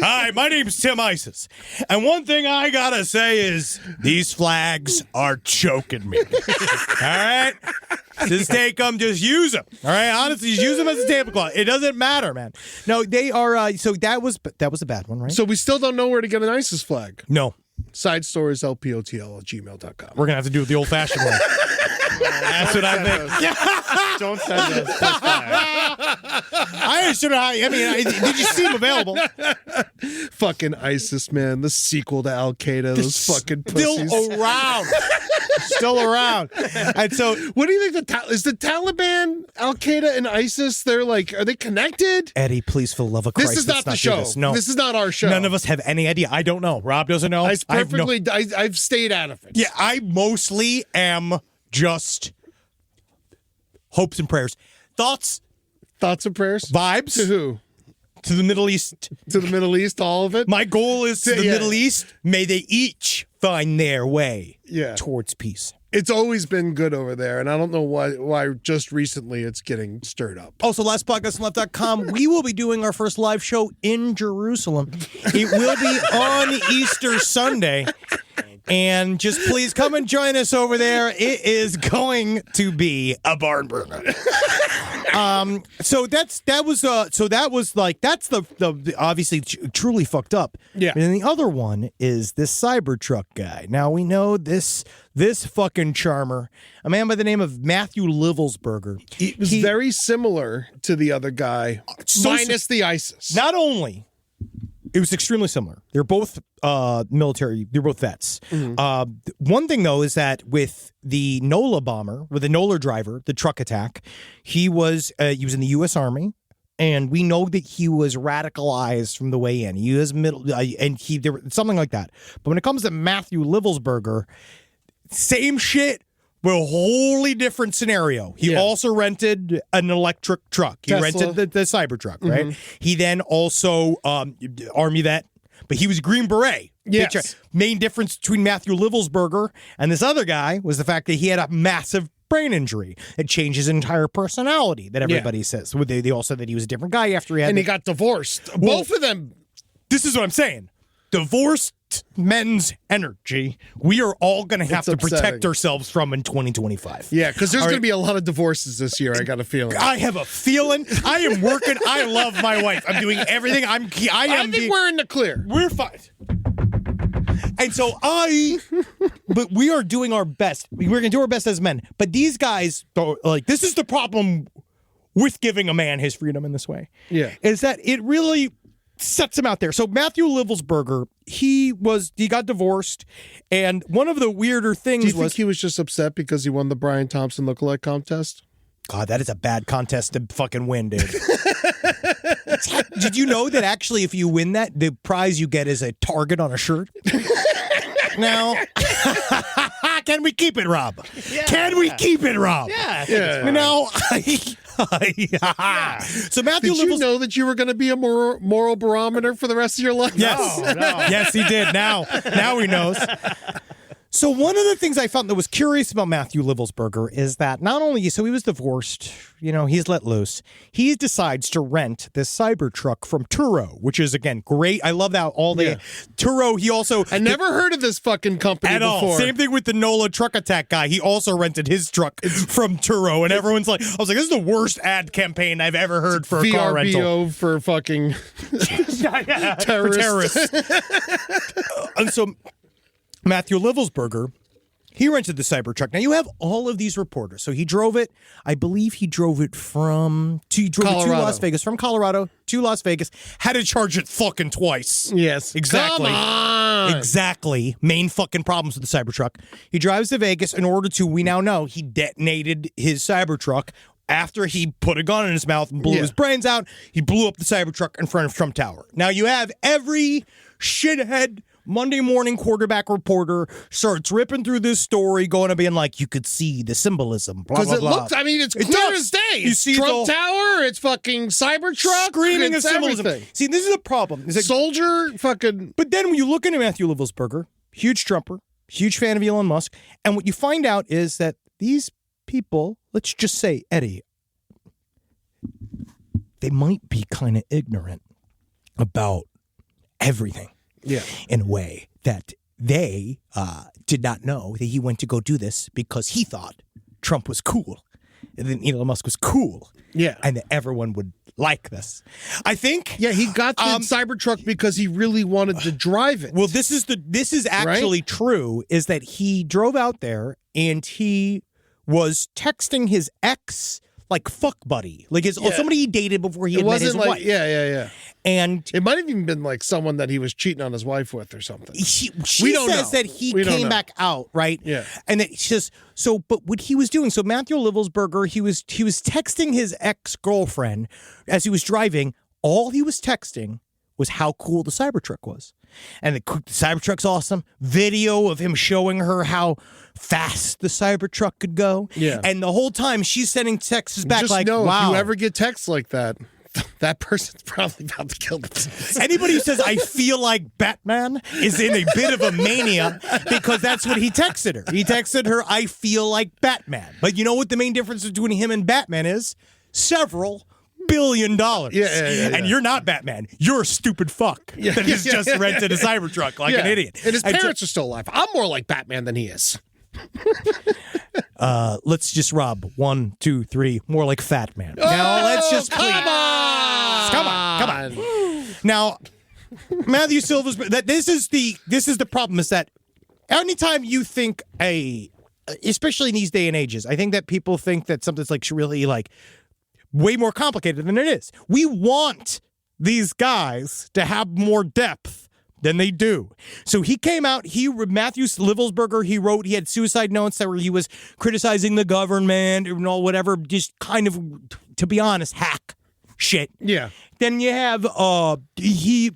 Hi, my name's Tim ISIS, and one thing I gotta say is these flags are choking me. All right, just take them, just use them. All right, honestly, just use them as a tablecloth. It doesn't matter, man. No, they are. So that was a bad one, right? So we still don't know where to get an ISIS flag. No, Side stories, lpotl@gmail.com. we're gonna have to do it the old-fashioned way. That's what I think. Don't send us. I should. I mean, did you see him available? Fucking ISIS, man. The sequel to Al Qaeda. Those fucking pussies. Still around. Still around. And so, what do you think? Is the Taliban, Al Qaeda, and ISIS? They're like, are they connected? Eddie, please, for the love of Christ, this is not the do show. this. No, this is not our show. None of us have any idea. I don't know. Rob doesn't know. I've stayed out of it. Yeah, I mostly am just hopes and prayers. Thoughts and prayers. Vibes to who? To the Middle East. To the Middle East, all of it? My goal is to the Middle East. May they each find their way towards peace. It's always been good over there, and I don't know why just recently it's getting stirred up. Also, lastpodcastleft.com, we will be doing our first live show in Jerusalem. It will be on Easter Sunday. And just please come and join us over there. It is going to be a barn burner. So that's the obviously truly fucked up. Yeah. And the other one is this Cybertruck guy. Now we know this fucking charmer, a man by the name of Matthew Livelsberger. He was very similar to the other guy, minus the ISIS. Not only. It was extremely similar. They're both military. They're both vets. Mm-hmm. One thing, though, is that with the NOLA bomber, with the NOLA driver, the truck attack, he was in the U.S. Army, and we know that he was radicalized from the way in. He was something like that. But when it comes to Matthew Livelsberger, same shit. Well, a wholly different scenario. He also rented an electric truck. He rented the Cybertruck, right? Mm-hmm. He then also, Army vet, but he was Green Beret. Yes. Main difference between Matthew Livelsberger and this other guy was the fact that he had a massive brain injury. It changed his entire personality, that everybody says. They all said that he was a different guy after he had... And he got divorced. Both of them. This is what I'm saying. Divorced men's energy, we are all going to have to protect ourselves from in 2025. Yeah, because there's going to be a lot of divorces this year, I got a feeling. I have a feeling. I am working. I love my wife. I'm doing everything. I think we're in the clear. We're fine. And so but we are doing our best. We're going to do our best as men. But these guys, this is the problem with giving a man his freedom in this way. Yeah. Is that it really sets him out there. So Matthew Livelsberger, he got divorced, and one of the weirder things Do you think he was just upset because he won the Brian Thompson lookalike contest? God, that is a bad contest to fucking win, dude. Did you know that actually if you win that, the prize you get is a target on a shirt? Now, can we keep it, Rob? Yeah. Can we keep it, Rob? Yeah. Now, So Matthew Did you know that you were going to be a moral barometer for the rest of your life? Yes. No. Yes, he did. Now he knows. So one of the things I found that was curious about Matthew Livelsberger is that not only, so he was divorced, he's let loose. He decides to rent this Cybertruck from Turo, which is, again, great. I love that. Turo, he also... I never heard of this fucking company at before. All. Same thing with the NOLA truck attack guy. He also rented his truck from Turo, and everyone's like, I was like, this is the worst ad campaign I've ever heard for a car rental. VRBO for fucking terrorists. And so... Matthew Livelsberger, he rented the Cybertruck. Now, you have all of these reporters. So he drove it. I believe he drove it to Las Vegas. From Colorado to Las Vegas. Had to charge it fucking twice. Yes. Exactly. Come on. Exactly. Main fucking problems with the Cybertruck. He drives to Vegas in order to, we now know, he detonated his Cybertruck. After he put a gun in his mouth and blew his brains out, he blew up the Cybertruck in front of Trump Tower. Now, you have every shithead Monday morning quarterback reporter starts ripping through this story, going to being like, you could see the symbolism, blah, blah, blah. Because it's clear as day. It's Trump Tower, it's fucking Cybertruck. Screaming of symbolism. Everything. See, this is a problem. It's like, Soldier, fucking... But then when you look into Matthew Livelsberger, huge Trumper, huge fan of Elon Musk, and what you find out is that these people, let's just say, Eddie, they might be kind of ignorant about everything. Yeah. In a way that they did not know that he went to go do this because he thought Trump was cool. And then Elon Musk was cool. Yeah. And that everyone would like this. I think. Yeah, he got the Cybertruck because he really wanted to drive it. Well, this is actually true, is that he drove out there and he was texting his ex like fuck buddy, like somebody he dated before he had met his wife. Yeah. And it might have even been like someone that he was cheating on his wife with or something. She says that he came back out, right? Yeah. And that she says, but what he was doing, so Matthew Livelsberger, he was texting his ex-girlfriend as he was driving. All he was texting was how cool the Cybertruck was. And the Cybertruck's awesome. Video of him showing her how fast the Cybertruck could go. Yeah. And the whole time she's sending texts back Just like, know, wow. if you ever get texts like that, that person's probably about to kill themselves. Anybody who says, I feel like Batman is in a bit of a mania because that's what he texted her. He texted her, I feel like Batman. But you know what the main difference between him and Batman is? Several $1 billion. Yeah. And you're not Batman. You're a stupid fuck that has just rented a Cybertruck like an idiot. And his parents are still alive. I'm more like Batman than he is. Let's just rob 1, 2, 3, more like Fat Man. Now let's just come on. Now, Matthew Silva's this is the problem is that anytime you think especially in these day and ages, I think that people think that something's like really like way more complicated than it is. We want these guys to have more depth than they do. So he came out, Matthew Livelsberger, he had suicide notes that where he was criticizing the government and all whatever, just kind of, to be honest, hack shit. Yeah. Then you have he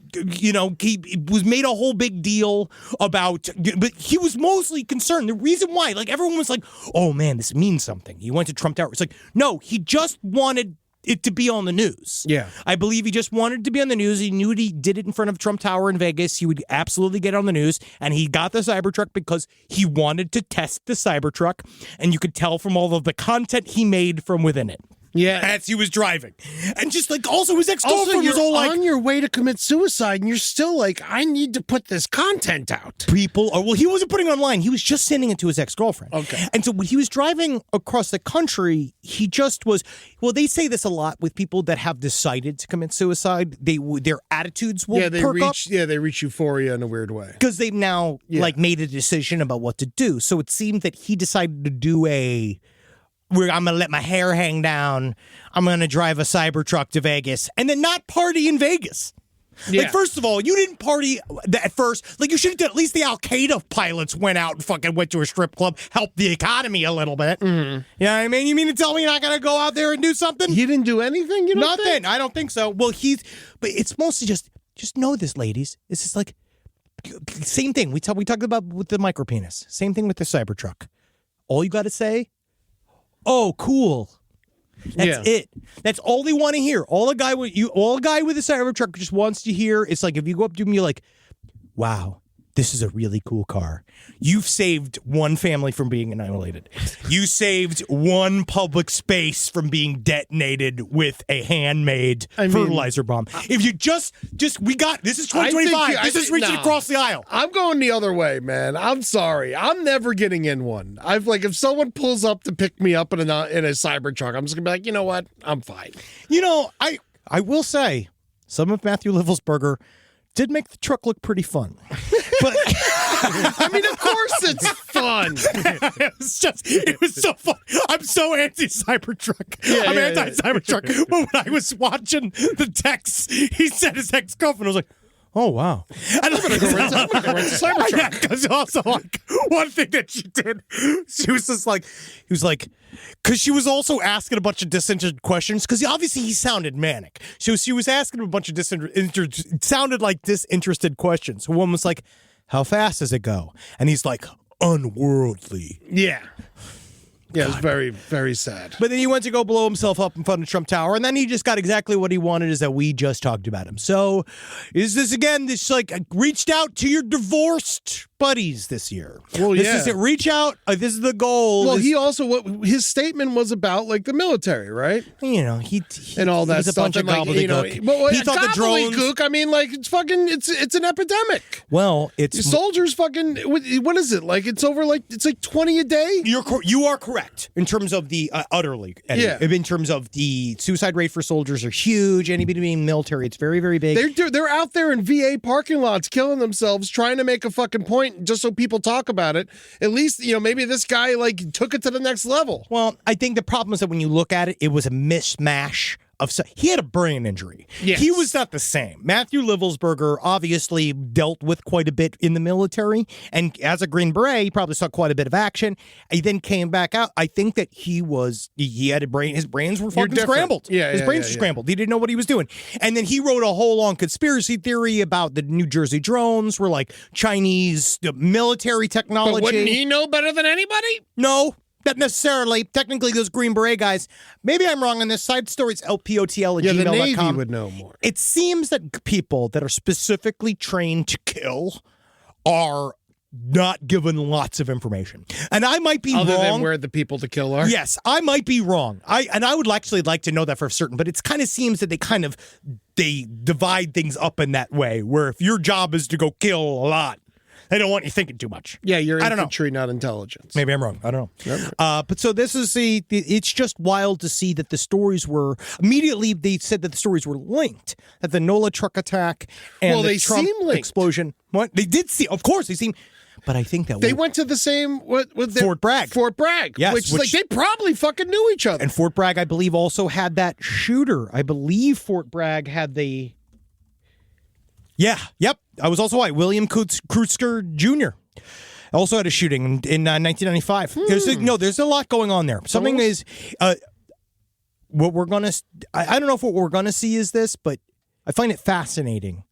was made a whole big deal about, but he was mostly concerned. The reason why, like everyone was like, oh man, this means something. He went to Trump Tower. It's like, no, he just wanted it to be on the news. Yeah. I believe he just wanted to be on the news. He knew he did it in front of Trump Tower in Vegas. He would absolutely get on the news. And he got the Cybertruck because he wanted to test the Cybertruck. And you could tell from all of the content he made from within it. Yeah. As he was driving. And just like, also his ex-girlfriend was all like, on your way to commit suicide and you're still like, I need to put this content out. People are, well, he wasn't putting it online. He was just sending it to his ex-girlfriend. Okay. And so when he was driving across the country, he just was, well, they say this a lot with people that have decided to commit suicide. Their attitudes will perk up. Yeah, they reach euphoria in a weird way. Because they've now like made a decision about what to do. So it seemed that he decided to do I'm going to let my hair hang down. I'm going to drive a Cybertruck to Vegas and then not party in Vegas. Yeah. Like, first of all, you didn't party at first. Like, you should have done, at least the Al-Qaeda pilots went out and fucking went to a strip club, helped the economy a little bit. Mm-hmm. You know what I mean? You mean to tell me you're not going to go out there and do something? He didn't do anything? You don't Nothing. think? I don't think so. Well, but it's mostly just know this, ladies. It's just like, same thing. We talked about with the micro penis. Same thing with the Cybertruck. All you got to say, oh, cool. That's it. That's all they want to hear. All a guy with a Cybertruck just wants to hear. It's like if you go up to him, you're like, wow, this is a really cool car. You've saved one family from being annihilated. You saved one public space from being detonated with a handmade fertilizer bomb. If you we got, this is 2025. This is reaching across the aisle. I'm going the other way, man. I'm sorry. I'm never getting in one. If someone pulls up to pick me up in a Cybertruck, I'm just going to be like, you know what? I'm fine. You know, I will say, some of Matthew Livelsberger did make the truck look pretty fun. But I mean, of course it's fun. It was so fun. I'm so anti-Cybertruck. I'm anti-Cybertruck. But when I was watching the text, he said his ex-girlfriend. I was like, oh, wow. I'm going to go rent a Cybertruck. Yeah, because also, like, one thing that she did, she was just like, he was like, because she was also asking a bunch of disinterested questions, because obviously he sounded manic. So she was asking him a bunch of sounded like disinterested questions. So one was like, how fast does it go? And he's like, unworldly. Yeah. Yeah, it was very, very sad. But then he went to go blow himself up in front of Trump Tower, and then he just got exactly what he wanted, is that we just talked about him. So is this, again, this like reached out to your divorced buddies this year? Well, this is it. Reach out. This is the goal. Well, he also, his statement was about, like, the military, right? You know, he and all that was a stuff. bunch of gobbledygook. He thought the drones. I mean, like, it's an epidemic. Well, it's soldiers fucking, what is it? Like, it's over, like, it's like 20 a day? You are correct. Correct. In terms of the utterly. Yeah. In terms of the suicide rate for soldiers are huge. Anybody in the military, it's very, very big. They're out there in VA parking lots killing themselves, trying to make a fucking point just so people talk about it. At least, maybe this guy like took it to the next level. Well, I think the problem is that when you look at it, it was a mishmash of he had a brain injury. Yes. He was not the same. Matthew Livelsberger obviously dealt with quite a bit in the military, and as a Green Beret, he probably saw quite a bit of action. He then came back out. I think that he had a brain. His brains were fucking scrambled. His brains were scrambled. He didn't know what he was doing. And then he wrote a whole long conspiracy theory about the New Jersey drones were like Chinese military technology. But wouldn't he know better than anybody? No. Not necessarily. Technically, those Green Beret guys, maybe I'm wrong on this. Side stories, LPOTL at gmail.com. The Navy would know more. It seems that people that are specifically trained to kill are not given lots of information. And I might be Other wrong. than where the people to kill are? Yes, I might be wrong. I would actually like to know that for certain, but it kind of seems that they divide things up in that way, where if your job is to go kill a lot, they don't want you thinking too much. Yeah, you're I don't infantry, not intelligence. Maybe I'm wrong. I don't know. But so this is it's just wild to see that the stories were, immediately they said that the stories were linked, that the NOLA truck attack and the Trump explosion. What? They did see, of course, they seem, but I think that they went to the same, Fort Bragg. Fort Bragg, yes, which like they probably fucking knew each other. And Fort Bragg, I believe, also had that shooter. I believe Fort Bragg had the... Yeah, yep. I was also right. William Kreutzker Jr. also had a shooting in 1995. There's a lot going on there. Something is what we're gonna. I don't know if what we're gonna see is this, but I find it fascinating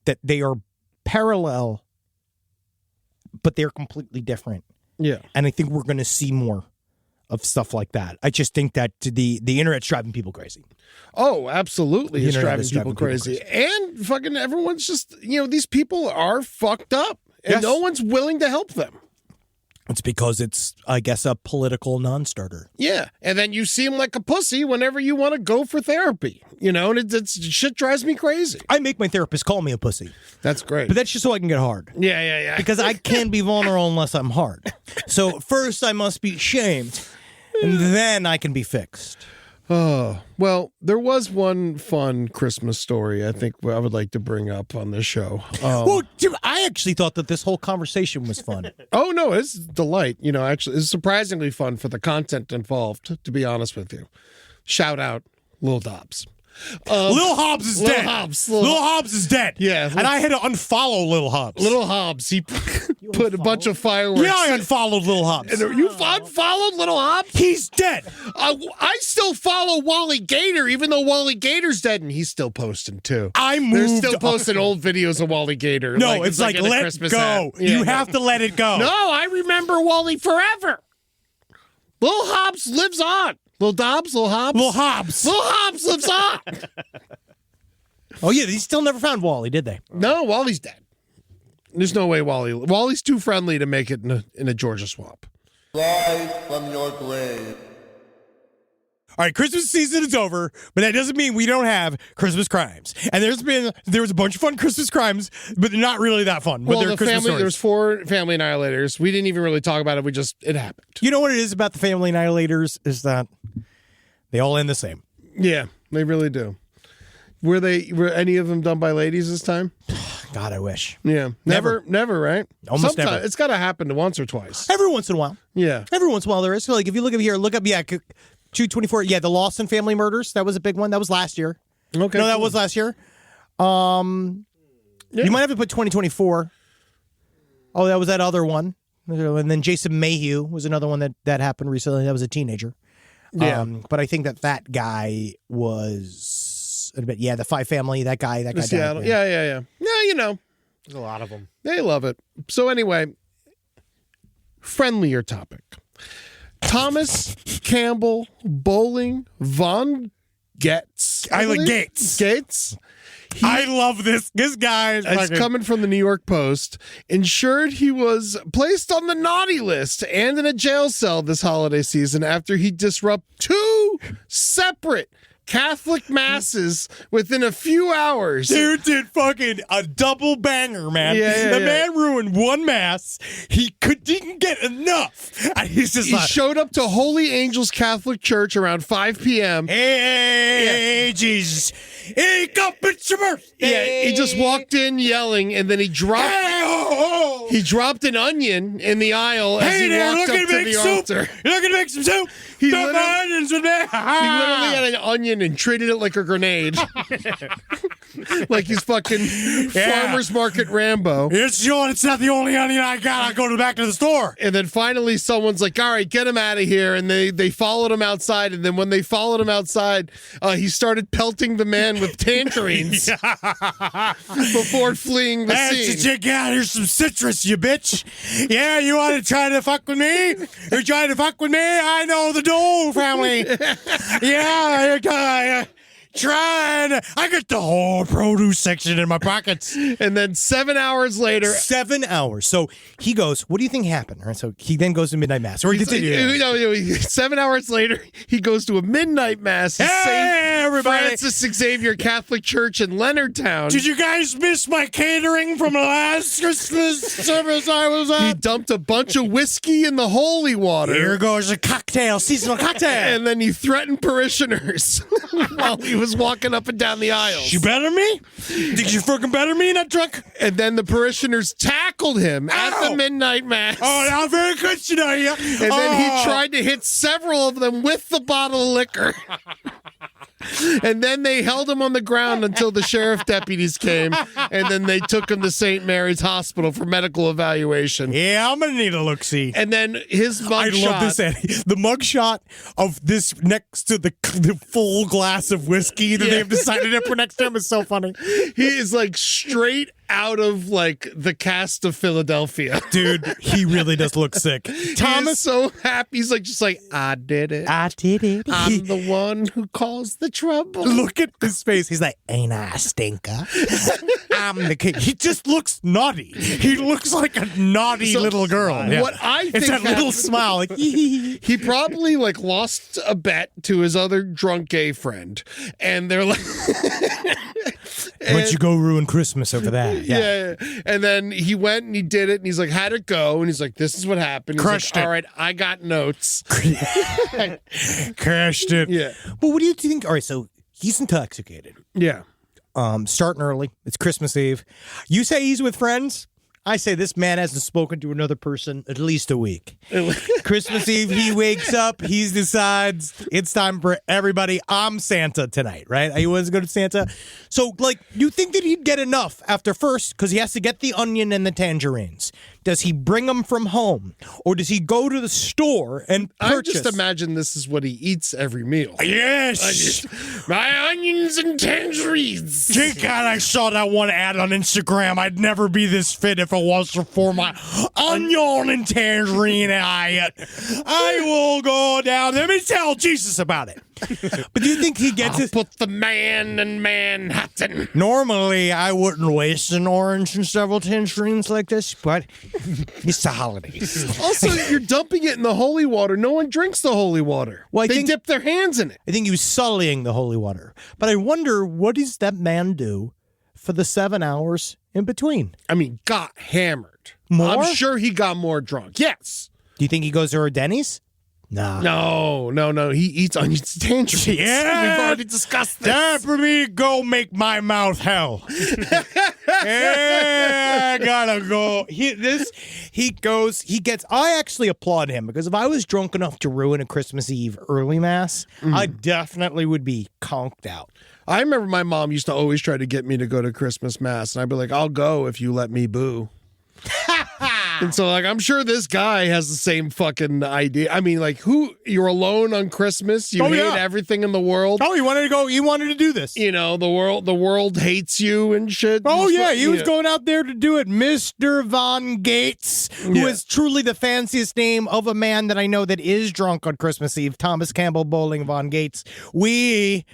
that they are parallel, but they're completely different. Yeah, and I think we're gonna see more of stuff like that. I just think that the internet's driving people crazy. Oh, absolutely. It's driving people crazy. And fucking everyone's just, these people are fucked up. And no one's willing to help them. It's because it's, I guess, a political non-starter. Yeah. And then you seem like a pussy whenever you want to go for therapy. And it's shit drives me crazy. I make my therapist call me a pussy. That's great. But that's just so I can get hard. Yeah. Because I can't be vulnerable unless I'm hard. So first I must be shamed. And then I can be fixed. Oh, well, there was one fun Christmas story I think I would like to bring up on this show. Well, dude, I actually thought that this whole conversation was fun. Oh, no, it's a delight. Actually, it's surprisingly fun for the content involved, to be honest with you. Shout out, Lil Dobbs. Lil Hobbs is dead. Lil Hobbs is dead. Yeah. And I had to unfollow Lil Hobbs. Lil Hobbs, he put a bunch of fireworks. Yeah, I unfollowed Lil Hobbs. And you unfollowed Lil Hobbs? He's dead. I still follow Wally Gator, even though Wally Gator's dead, and he's still posting too. They're still posting old videos of Wally Gator. No, it's like let Christmas go. Yeah, you have to let it go. No, I remember Wally forever. Lil Hobbs lives on. Lil Dobbs, Lil Hobbs? Lil Hobbs. Lil Hobbs lives on. Oh, yeah, they still never found Wally, did they? No, Wally's dead. There's no way Wally's too friendly to make it in a Georgia swamp. Rise from your grave. All right, Christmas season is over, but that doesn't mean we don't have Christmas crimes. And there was a bunch of fun Christmas crimes, but they're not really that fun. Well, there's 4 family annihilators. We didn't even really talk about it. It happened. You know what it is about the family annihilators is that they all end the same. Yeah, they really do. Were any of them done by ladies this time? God, I wish. Yeah. Never, right? Almost never. It's got to happen once or twice. Every once in a while. Yeah. Every once in a while there is. So, like, if you look up here, look up 224. Yeah, the Lawson family murders. That was a big one. That was last year. Okay. No, that was last year. Yeah. You might have to put 2024. Oh, that was that other one. And then Jason Mayhew was another one that happened recently. That was a teenager. Yeah. But I think that guy was a bit, the 5 family, that guy died. Seattle. Yeah. Yeah, There's a lot of them. They love it. So anyway, friendlier topic. Thomas Campbell Bowling Von Getz. Gates. I love this. This guy is coming from the New York Post. Ensured he was placed on the naughty list and in a jail cell this holiday season after he disrupted 2 separate Catholic masses within a few hours. Dude did fucking a double banger, man. The man ruined one mass. He didn't get enough. And he's just he showed up to Holy Angels Catholic Church around 5 p.m. Hey, Jesus. Hey, come, it's your birthday. Yeah, he just walked in yelling, and then he dropped he dropped an onion in the aisle as he walked up to the altar. You're looking to make some soup? He literally had an onion and treated it like a grenade. Like he's fucking farmer's market Rambo. It's not the only onion I got. I'll go to the back of the store. And then finally someone's like, all right, get him out of here. And they followed him outside. And then when they followed him outside, he started pelting the man with tangerines before fleeing the scene. That's what you got. Here's some citrus, you bitch. Yeah, you want to try to fuck with me? You're trying to fuck with me? I know the Dole family. Yeah, trying. I got the whole produce section in my pockets. And then 7 hours later. 7 hours. So he goes, what do you think happened? All right, so he then goes to midnight mass. Or 7 hours later, he goes to a midnight mass. Hey, everybody. Francis Xavier Catholic Church in Leonardtown. Did you guys miss my catering from the last Christmas service I was at? He dumped a bunch of whiskey in the holy water. Here goes a cocktail, seasonal cocktail. And then he threatened parishioners while he was walking up and down the aisles. You better me? Think you fucking better me, not drunk? And then the parishioners tackled him at the midnight mass. Oh, now very good, you know. Yeah. And then he tried to hit several of them with the bottle of liquor. And then they held him on the ground until the sheriff deputies came, and then they took him to St. Mary's Hospital for medical evaluation. Yeah, I'm going to need a look-see. And then his mugshot. I love this, Eddie. The mugshot of this next to the full glass of whiskey that they have decided to put next to him is so funny. He is like straight out of like the cast of Philadelphia. Dude, he really does look sick. Thomas is so happy. He's like, just like, I did it. I did it. I'm the one who caused the trouble. Look at his face. He's like, ain't I a stinker? I'm the king. He just looks naughty. He looks like a naughty little girl. What I think it's that little smile. Like, he probably like lost a bet to his other drunk gay friend, and they're like, "Why'd you go ruin Christmas over that?" Yeah. And then he went and he did it, and he's like, "How'd it go?" And he's like, "This is what happened." He's Crushed like, it. All right, I got notes. Crashed it. Yeah. But what do you think? All right, so he's intoxicated. Yeah. Starting early. It's Christmas Eve. You say he's with friends. I say this man hasn't spoken to another person at least a week. Christmas Eve, he wakes up, he decides it's time for everybody. I'm Santa tonight, right? He wants to go to Santa. So, like, you think that he'd get enough after first, because he has to get the onion and the tangerines. Does he bring them from home? Or does he go to the store and purchase? I just imagine this is what he eats every meal. Yes! My onions and tangerines. Thank God I saw that one ad on Instagram. I'd never be this fit if it wasn't for my onion and tangerine diet. I will go down there and tell Jesus about it. But do you think he gets it? Put the man in Manhattan. Normally, I wouldn't waste an orange and several tangerines like this, but it's the holidays. Also, you're dumping it in the holy water. No one drinks the holy water. Well, they dip their hands in it. I think he was sullying the holy water. But I wonder, what does that man do for the 7 hours in between? I mean, got hammered. More? I'm sure he got more drunk. Yes. Do you think he goes to a Denny's? No. He eats onions and tangerines. Yeah. We've already discussed this. Time for me to go make my mouth hell. Yeah, I gotta go. I actually applaud him, because if I was drunk enough to ruin a Christmas Eve early mass, I definitely would be conked out. I remember my mom used to always try to get me to go to Christmas mass, and I'd be like, I'll go if you let me boo. And so, like, I'm sure this guy has the same fucking idea. I mean, like, you're alone on Christmas. You hate everything in the world. Oh, he wanted to go. He wanted to do this. You know, the world hates you and shit. Oh, yeah. He was going out there to do it. Mr. Von Gates, who is truly the fanciest name of a man that I know that is drunk on Christmas Eve. Thomas Campbell Bowling Von Gates. We...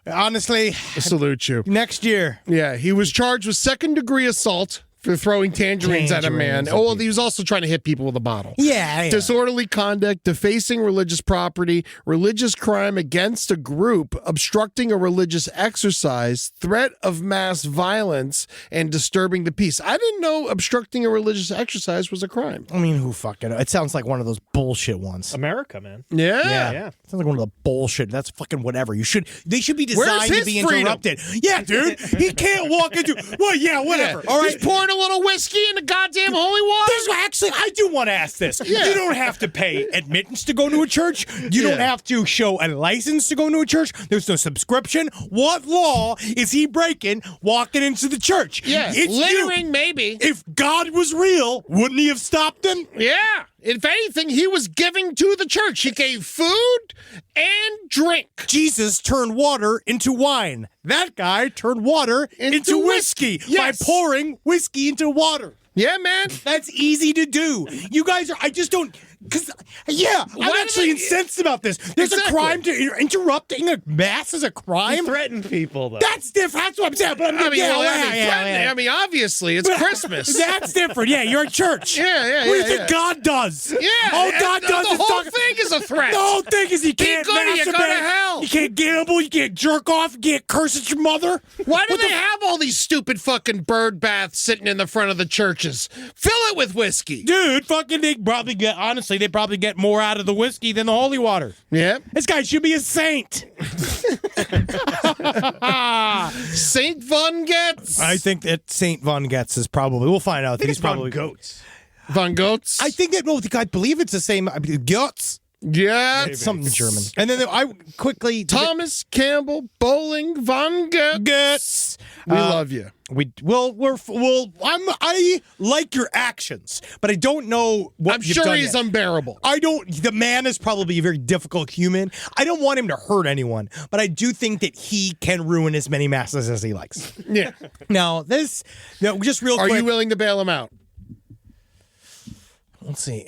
Honestly, I salute you. Next year. Yeah, he was charged with second-degree assault, for throwing tangerines at a man. Oh, well, he was also trying to hit people with a bottle. Yeah. Disorderly conduct, defacing religious property, religious crime against a group, obstructing a religious exercise, threat of mass violence, and disturbing the peace. I didn't know obstructing a religious exercise was a crime. I mean, who fucking... It sounds like one of those bullshit ones. America, man. Yeah. Sounds like one of the bullshit. That's fucking whatever. They should be designed to be interrupted. Yeah, dude. He can't walk into... Well, yeah, whatever. Yeah. All right. He's pouring a little whiskey in the goddamn holy water. Actually, I do want to ask this. Yeah. You don't have to pay admittance to go to a church. You don't have to show a license to go to a church. There's no subscription. What law is he breaking walking into the church? Yeah, It's littering you. maybe. If God was real, wouldn't he have stopped him? Yeah. If anything, he was giving to the church. He gave food and drink. Jesus turned water into wine. That guy turned water into whiskey by pouring whiskey into water. Yeah, man. That's easy to do. You guys are, I just don't, because, I'm actually incensed about this. There's a crime to interrupting a mass is a crime. You threaten people, though. That's different. That's what I'm saying. But I mean, obviously, it's Christmas. That's different. Yeah, you're a church. Yeah. What do you think God does? Yeah. All God does the is whole talk. thing is a threat. The whole thing is you can't good or you go to masturbate. hell. You can't gamble. You can't jerk off. You can't curse at your mother. Why do they have all these stupid fucking bird baths sitting in the front of the churches? Fill it with whiskey. Dude, fucking they probably get more out of the whiskey than the holy water. Yeah. This guy should be a saint. Saint Von Getz. I think that Saint Von Getz is probably. We'll find out. He's probably goats. Von Goetz. I think that. Well, I believe it's the same. Getz. Yeah. Something German. And then I quickly Thomas Campbell Bowling Von Getz. We love you. I like your actions, but I don't know what I'm you've sure done he's yet. unbearable. The man is probably a very difficult human. I don't want him to hurt anyone, but I do think that he can ruin as many masses as he likes. Yeah. Now, just real Are quick. you willing to bail him out? Let's see.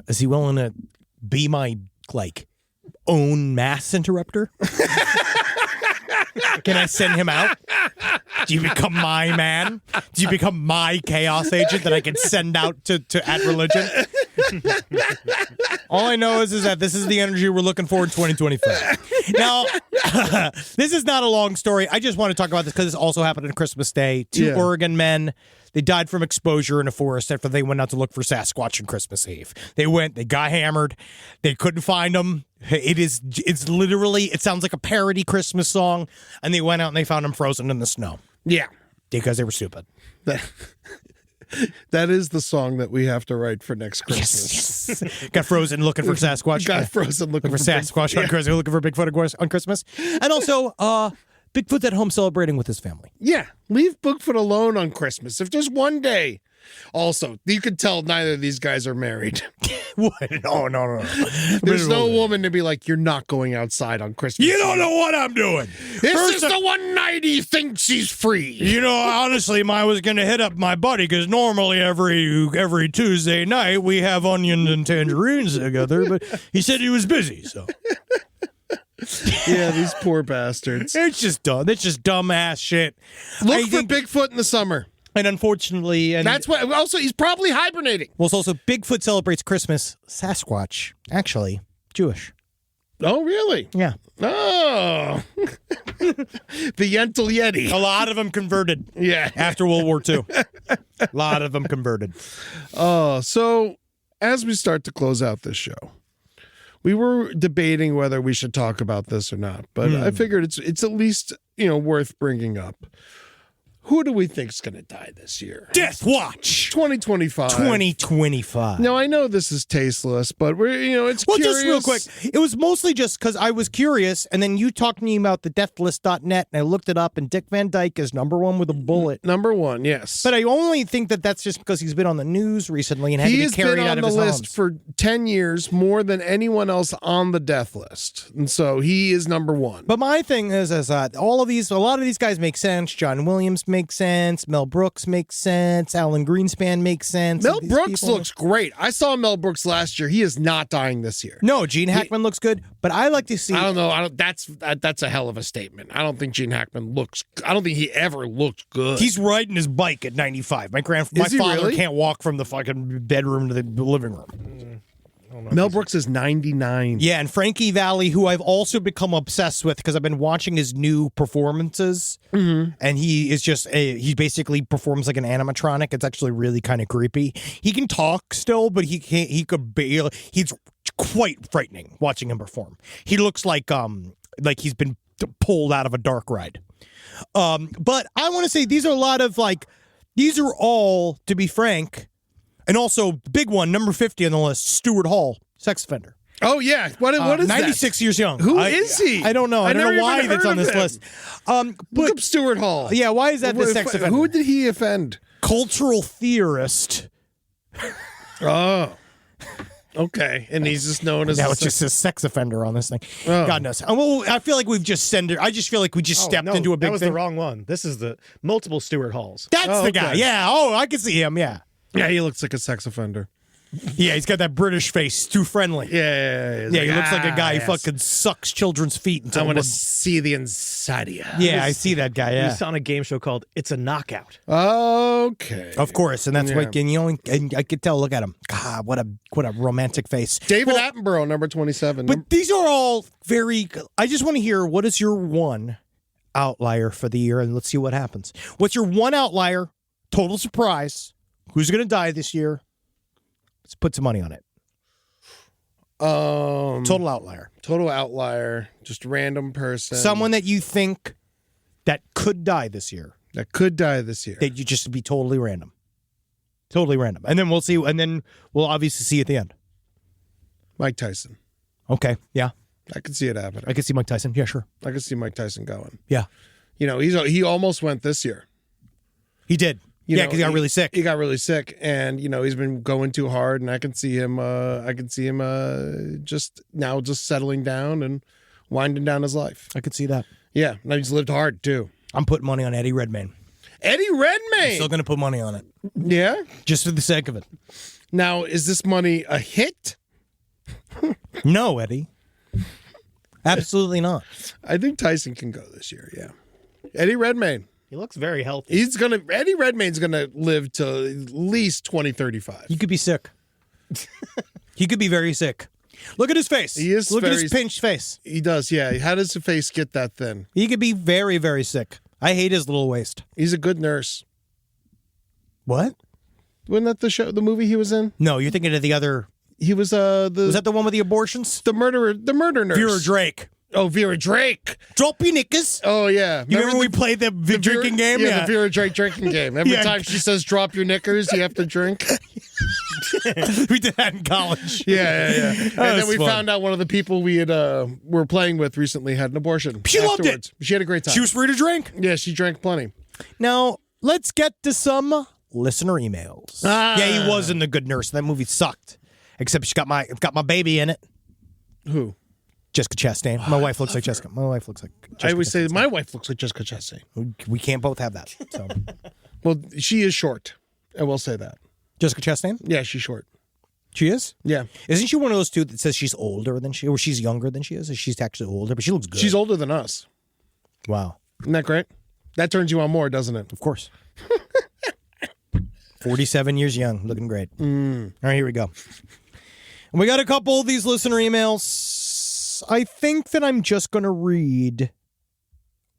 Is he willing to be my, own mass interrupter? Can I send him out? Do you become my man? Do you become my chaos agent that I can send out to at religion? All I know is that this is the energy we're looking for in 2025. Now, this is not a long story. I just want to talk about this because this also happened on Christmas Day. Two Oregon men, they died from exposure in a forest after they went out to look for Sasquatch on Christmas Eve. They got hammered. They couldn't find them. It's literally, it sounds like a parody Christmas song. And they went out and they found them frozen in the snow. Yeah. Because they were stupid. That is the song that we have to write for next Christmas. Yes. Got frozen looking for Sasquatch. Got frozen looking for Sasquatch on Christmas. Looking for Bigfoot on Christmas. And also, Bigfoot's at home celebrating with his family. Yeah. Leave Bigfoot alone on Christmas. If just one day. Also, you can tell neither of these guys are married. What? No. There's no woman to be like, you're not going outside on Christmas. You don't know what I'm doing. This is the one night he thinks he's free. You know, honestly, I was going to hit up my buddy because normally every Tuesday night we have onions and tangerines together, but he said he was busy, so. Yeah, these poor bastards. It's just dumb. It's just dumbass shit. Look for Bigfoot in the summer. And unfortunately, that's what. Also, he's probably hibernating. Well, it's also Bigfoot celebrates Christmas. Sasquatch, actually, Jewish. Oh, really? Yeah. Oh, the Yentl Yeti. A lot of them converted. Yeah. After World War II, a lot of them converted. Oh, so as we start to close out this show, we were debating whether we should talk about this or not, but I figured it's at least worth bringing up. Who do we think's going to die this year? Death Watch 2025. 2025. Now, I know this is tasteless, but we're, it's well, curious. Just real quick. It was mostly just because I was curious, and then you talked to me about the deathlist.net, and I looked it up, and Dick Van Dyke is #1 with a bullet. #1, yes. But I only think that's just because he's been on the news recently and had to be carried out of his home. He has been on the list for 10 years, more than anyone else on the death list. And so he is #1. But my thing is that a lot of these guys make sense. John Williams makes sense. Mel Brooks makes sense. Alan Greenspan makes sense. Mel Brooks looks great. I saw Mel Brooks last year. He is not dying this year. No, Gene Hackman looks good, but I like to see. I don't know. That's a hell of a statement. I don't think Gene Hackman looks. I don't think he ever looked good. He's riding his bike at 95. My father really? can't walk from the fucking bedroom to the living room. Mel Brooks is 99. Yeah, and Frankie Valli, who I've also become obsessed with because I've been watching his new performances, and he is just he basically performs like an animatronic. It's actually really kind of creepy. He can talk still, but he can't. He could barely. He's quite frightening watching him perform. He looks like he's been pulled out of a dark ride. But I want to say these are all, to be frank. And also, big one, number 50 on the list, Stuart Hall, sex offender. Oh, yeah. What is 96 years young. Who is he? I don't know. I don't know why that's on this him. list. Look up Stuart Hall. Yeah, why is that the sex offender? Who did he offend? Cultural theorist. Oh. Okay. And he's just known as... Now it's just a sex offender on this thing. Oh. God knows. Well, I feel like we've just I just feel like we just stepped into a big thing. That was the wrong one. This is the multiple Stuart Halls. That's the guy. Yeah. Oh, I can see him. Yeah. Yeah, he looks like a sex offender. Yeah, he's got that British face. Too friendly. Yeah. He looks like a guy who fucking sucks children's feet. I want to see the inside of you. Yeah, I see that guy. Yeah. He's on a game show called It's a Knockout. Okay. Of course, and that's what and I could tell. Look at him. God, what a romantic face. David Attenborough, number 27. But these are all very. I just want to hear what is your one outlier for the year, and let's see what happens. What's your one outlier? Total surprise. Who's going to die this year? Let's put some money on it. Total outlier. Total outlier. Just random person. Someone that you think that could die this year. That you just be totally random. Totally random. And then we'll see. And then we'll obviously see at the end. Mike Tyson. Okay. Yeah. I could see it happening. I could see Mike Tyson. Yeah, sure. I could see Mike Tyson going. Yeah. He almost went this year. He did. Because he got really sick. He got really sick, and he's been going too hard. And I can see him. Just settling down and winding down his life. I could see that. Yeah, now he's lived hard too. I'm putting money on Eddie Redmayne. Eddie Redmayne. I'm still going to put money on it. Yeah, just for the sake of it. Now, is this money a hit? No, Eddie. Absolutely not. I think Tyson can go this year. Yeah, Eddie Redmayne. He looks very healthy. Eddie Redmayne's gonna live to at least 2035. He could be sick. He could be very sick. Look at his face. He is. Look at his pinched face. He does. Yeah. How does his face get that thin? He could be very, very sick. I hate his little waist. He's a good nurse. What? Wasn't that the movie he was in? No, you're thinking of the other. He was Was that the one with the abortions? The murder nurse. Vera Drake. Oh, Vera Drake. Drop your knickers. Oh, yeah. You remember when we played the drinking game? Yeah, the Vera Drake drinking game. Every time she says drop your knickers, you have to drink. We did that in college. Yeah. And then we found out one of the people we had were playing with recently had an abortion. She loved it. She had a great time. She was free to drink. Yeah, she drank plenty. Now, let's get to some listener emails. Yeah, he wasn't a good nurse. That movie sucked. Except she got my baby in it. Who? Jessica Chastain. My wife looks like Jessica. My wife looks like Jessica. I always say my wife looks like Jessica Chastain. We can't both have that. So. Well, she is short. I will say that. Jessica Chastain? Yeah, she's short. She is? Yeah. Isn't she one of those two that says she's older than she, or she's younger than she is? She's actually older, but she looks good. She's older than us. Wow. Isn't that great? That turns you on more, doesn't it? Of course. 47 years young, looking great. All right, here we go. And we got a couple of these listener emails. I think that I'm just going to read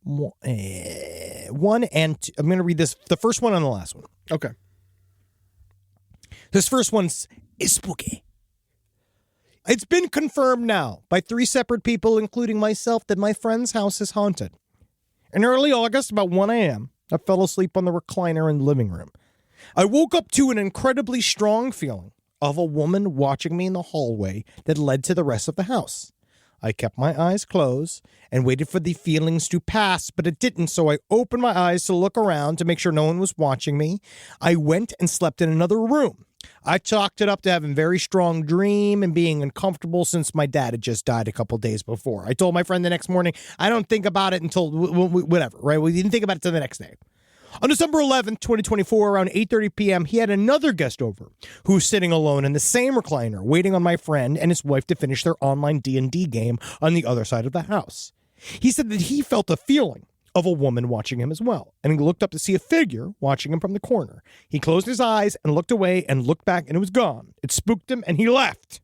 one and two. I'm going to read the first one and the last one. Okay. This first one's spooky. It's been confirmed now by 3 separate people, including myself, that my friend's house is haunted. In early August, about 1 a.m., I fell asleep on the recliner in the living room. I woke up to an incredibly strong feeling of a woman watching me in the hallway that led to the rest of the house. I kept my eyes closed and waited for the feelings to pass, but it didn't, so I opened my eyes to look around to make sure no one was watching me. I went and slept in another room. I chalked it up to having a very strong dream and being uncomfortable since my dad had just died a couple days before. I told my friend the next morning, I don't think about it until whatever, right? We didn't think about it till the next day. On December 11th, 2024, around 8:30 p.m., he had another guest over who was sitting alone in the same recliner, waiting on my friend and his wife to finish their online D&D game on the other side of the house. He said that he felt a feeling of a woman watching him as well, and he looked up to see a figure watching him from the corner. He closed his eyes and looked away and looked back, and it was gone. It spooked him, and he left.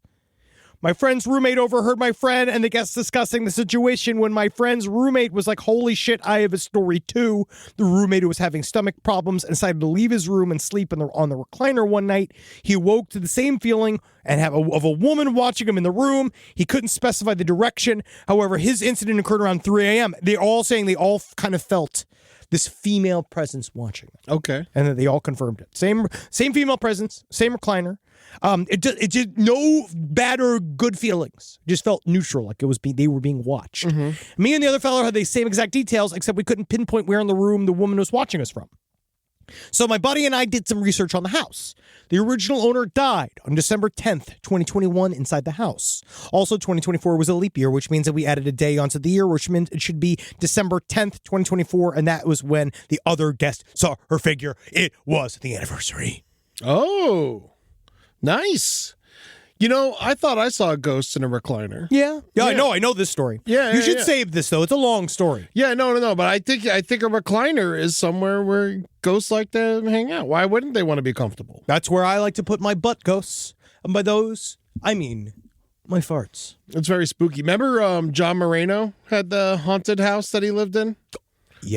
My friend's roommate overheard my friend and the guests discussing the situation when my friend's roommate was like, holy shit, I have a story too. The roommate who was having stomach problems and decided to leave his room and sleep on the recliner one night. He awoke to the same feeling and of a woman watching him in the room. He couldn't specify the direction. However, his incident occurred around 3 a.m. They're all saying they all kind of felt this female presence watching them. Okay. And then they all confirmed it. Same female presence, same recliner. It just no bad or good feelings. It just felt neutral, like they were being watched. Mm-hmm. Me and the other fellow had the same exact details, except we couldn't pinpoint where in the room the woman was watching us from. So my buddy and I did some research on the house. The original owner died on December 10th, 2021 inside the house. Also, 2024 was a leap year, which means that we added a day onto the year, which meant it should be December 10th, 2024, and that was when the other guest saw her figure. It was the anniversary. Oh. Nice. You know, I thought I saw a ghost in a recliner. Yeah. I know this story. Yeah, you should save this though. It's a long story. Yeah, no. But I think a recliner is somewhere where ghosts like to hang out. Why wouldn't they want to be comfortable? That's where I like to put my butt ghosts, and by those I mean my farts. It's very spooky. Remember, John Moreno had the haunted house that he lived in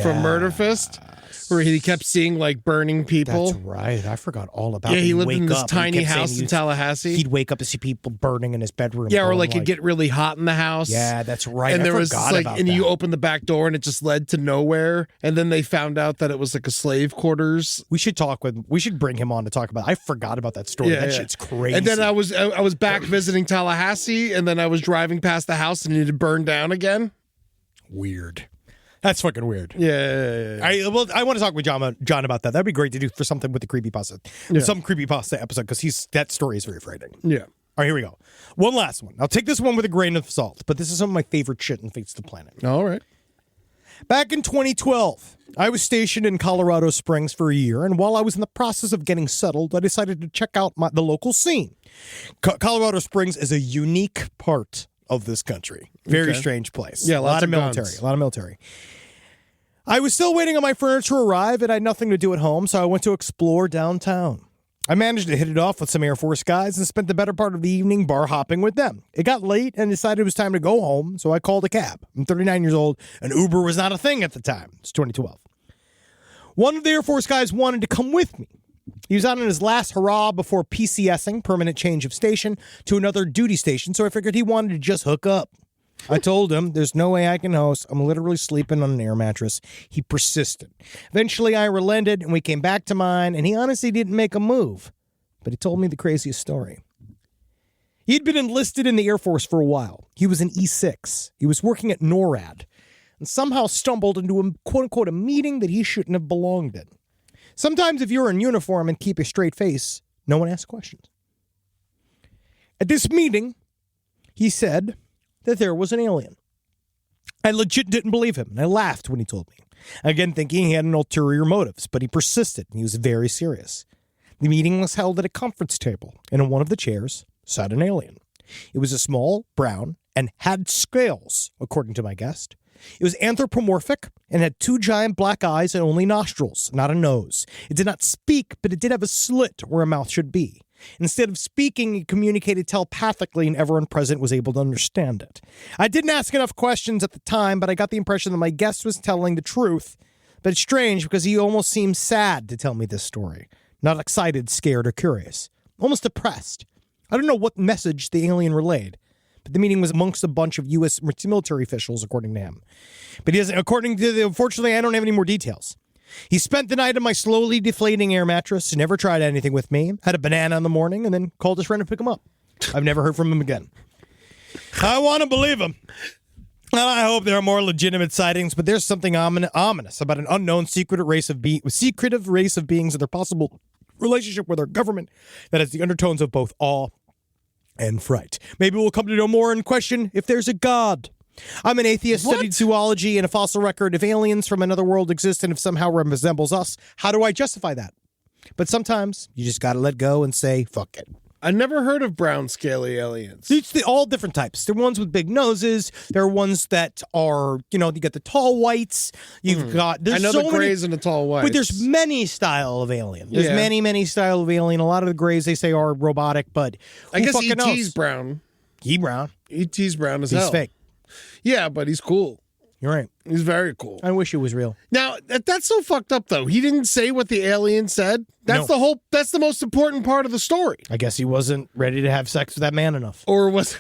from Murder Fist. Where he kept seeing like burning people. That's right. I forgot all about it. Yeah, he lived in this tiny house in Tallahassee. He'd wake up to see people burning in his bedroom. Yeah, or like it'd get really hot in the house. Yeah, that's right. And there was like, about and that. you opened the back door and it just led to nowhere. And then they found out that it was like a slave quarters. We should bring him on to talk about it. I forgot about that story. That shit's crazy. And then I was back visiting Tallahassee, and then I was driving past the house and it had burned down again. Weird. That's fucking weird. Yeah. I want to talk with John about that. That'd be great to do for something with the creepypasta. Some creepypasta episode, because that story is very frightening. Yeah. All right, here we go. One last one. I'll take this one with a grain of salt, but this is some of my favorite shit in Fates of the Planet. All right. Back in 2012, I was stationed in Colorado Springs for a year, and while I was in the process of getting settled, I decided to check out the local scene. Colorado Springs is a unique part of this country. Very strange place. Yeah, a lot of military. I was still waiting on my furniture to arrive, and I had nothing to do at home, so I went to explore downtown. I managed to hit it off with some Air Force guys and spent the better part of the evening bar hopping with them. It got late and decided it was time to go home, so I called a cab. I'm 39 years old, and Uber was not a thing at the time. It's 2012. One of the Air Force guys wanted to come with me. He was out on his last hurrah before PCSing, permanent change of station, to another duty station, so I figured he wanted to just hook up. I told him, there's no way I can host. I'm literally sleeping on an air mattress. He persisted. Eventually, I relented, and we came back to mine, and he honestly didn't make a move. But he told me the craziest story. He'd been enlisted in the Air Force for a while. He was an E6. He was working at NORAD, and somehow stumbled into a quote-unquote a meeting that he shouldn't have belonged in. Sometimes if you're in uniform and keep a straight face, no one asks questions. At this meeting, he said that there was an alien. I legit didn't believe him, and I laughed when he told me. Again, thinking he had an ulterior motives, but he persisted, and he was very serious. The meeting was held at a conference table, and in one of the chairs sat an alien. It was a small, brown, and had scales, according to my guest. It was anthropomorphic and had 2 giant black eyes and only nostrils, not a nose. It did not speak, but it did have a slit where a mouth should be. Instead of speaking, it communicated telepathically, and everyone present was able to understand it. I didn't ask enough questions at the time, but I got the impression that my guest was telling the truth. But it's strange because he almost seemed sad to tell me this story. Not excited, scared, or curious. Almost depressed. I don't know what message the alien relayed, but the meeting was amongst a bunch of U.S. military officials, according to him. But he doesn't, unfortunately, I don't have any more details. He spent the night on my slowly deflating air mattress. He never tried anything with me. Had a banana in the morning and then called his friend to pick him up. I've never heard from him again. I want to believe him. And I hope there are more legitimate sightings, but there's something ominous about an unknown secretive race of beings and their possible relationship with our government that has the undertones of both awe and fright. Maybe we'll come to know more and question if there's a God. I'm an atheist, studied zoology and a fossil record. If aliens from another world exist and if somehow resembles us, how do I justify that? But sometimes you just got to let go and say, fuck it. I never heard of brown scaly aliens. It's all different types. There are ones with big noses. There are ones that are, you got the tall whites. You've got, I know the grays and the tall whites. But there's many style of alien. There's many style of alien. A lot of the grays they say are robotic, but I guess fucking knows? E.T.'s brown. Brown. E.T.'s brown as hell. He's fake. Yeah, but he's cool. You're right. He's very cool. I wish it was real. Now, that's so fucked up, though. He didn't say what the alien said. That's that's the most important part of the story. I guess he wasn't ready to have sex with that man enough. Wasn't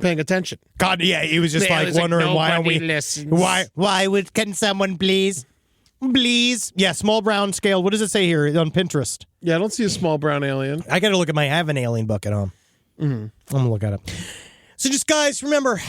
paying attention. God, yeah, he was just wondering why are we listens. can someone please? Yeah, small brown scale. What does it say here on Pinterest? Yeah, I don't see a small brown alien. I got to look at I have an alien book at home. I'm going to look at it. So just guys, remember,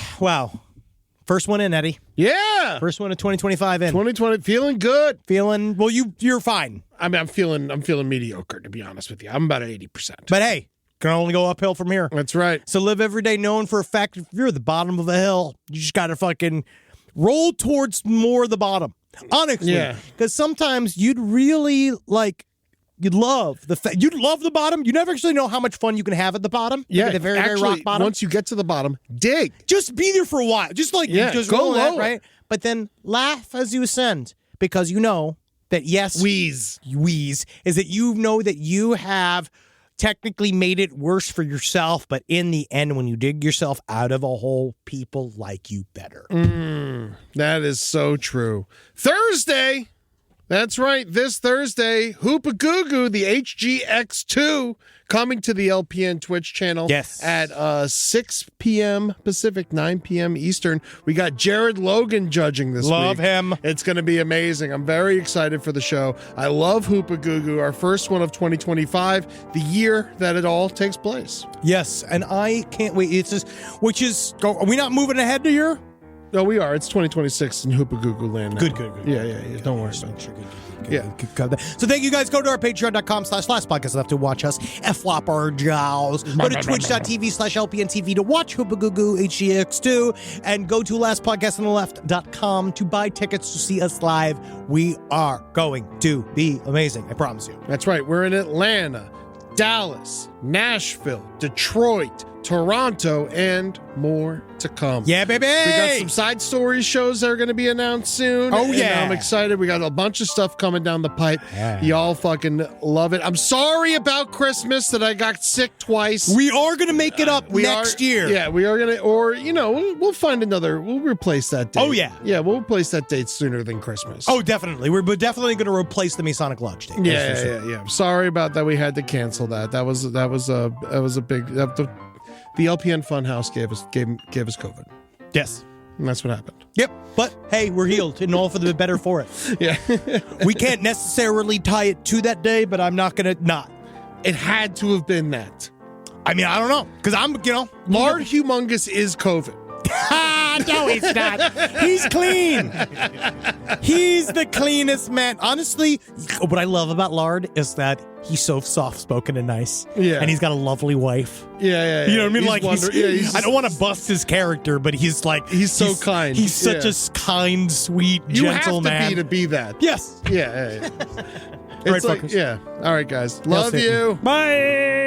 first one in, Eddie. Yeah. First one of 2025 in. 2020, feeling good. You're fine. I mean, I'm feeling mediocre, to be honest with you. I'm about at 80%. But hey, can only go uphill from here. That's right. So live every day knowing for a fact if you're at the bottom of a hill, you just got to fucking roll towards more of the bottom. Honestly. Yeah. Because sometimes you'd really you'd love the bottom. You never actually know how much fun you can have at the bottom. Yeah, at the very rock bottom. Once you get to the bottom, dig. Just be there for a while. Just just go roll low, right? But then laugh as you ascend because you know that wheeze is that you know that you have technically made it worse for yourself, but in the end, when you dig yourself out of a hole, people like you better. That is so true. Thursday. That's right. This Thursday, Hoopagoo, the HGX2, coming to the LPN Twitch channel. Yes. At 6 p.m. Pacific, 9 p.m. Eastern. We got Jared Logan judging this week. Love him. It's going to be amazing. I'm very excited for the show. I love Hoopagoo, our first one of 2025, the year that it all takes place. Yes, and I can't wait. Are we not moving ahead to year? No, we are. It's 2026 in Hoopagoo land now. Good. Yeah. Don't worry about it. Good. So thank you guys. Go to our patreon.com/lastpodcast left to watch us flop our jaws. Go to twitch.tv/LPNTV to watch Hoopagoo HGX2 and go to lastpodcastontheleft.com to buy tickets to see us live. We are going to be amazing. I promise you. That's right. We're in Atlanta, Dallas, Nashville, Detroit, Toronto, and more to come. Yeah, baby! We got some side story shows that are going to be announced soon. Oh, yeah. And I'm excited. We got a bunch of stuff coming down the pipe. Yeah. Y'all fucking love it. I'm sorry about Christmas that I got sick twice. We are going to make it up next year. Yeah, we are going to, or, we'll find we'll replace that date. Oh, yeah. Yeah, we'll replace that date sooner than Christmas. Oh, definitely. We're definitely going to replace the Masonic Lodge date. Yeah. I'm sorry about that. We had to cancel that. That was a big... The LPN Funhouse gave us COVID. Yes. And that's what happened. Yep. But hey, we're healed and all for the better for it. Yeah. We can't necessarily tie it to that day, but I'm not going to not. It had to have been that. I mean, I don't know. Because Lard Humongous is COVID. No, he's not. He's clean. He's the cleanest man. Honestly, what I love about Lard is that he's so soft-spoken and nice. Yeah. And he's got a lovely wife. Yeah. You know what I mean? I don't want to bust his character, but he's so kind. He's such a kind, sweet, gentle man. You have to be that. Yes. Yeah. Right, All right, guys. Love you. Bye.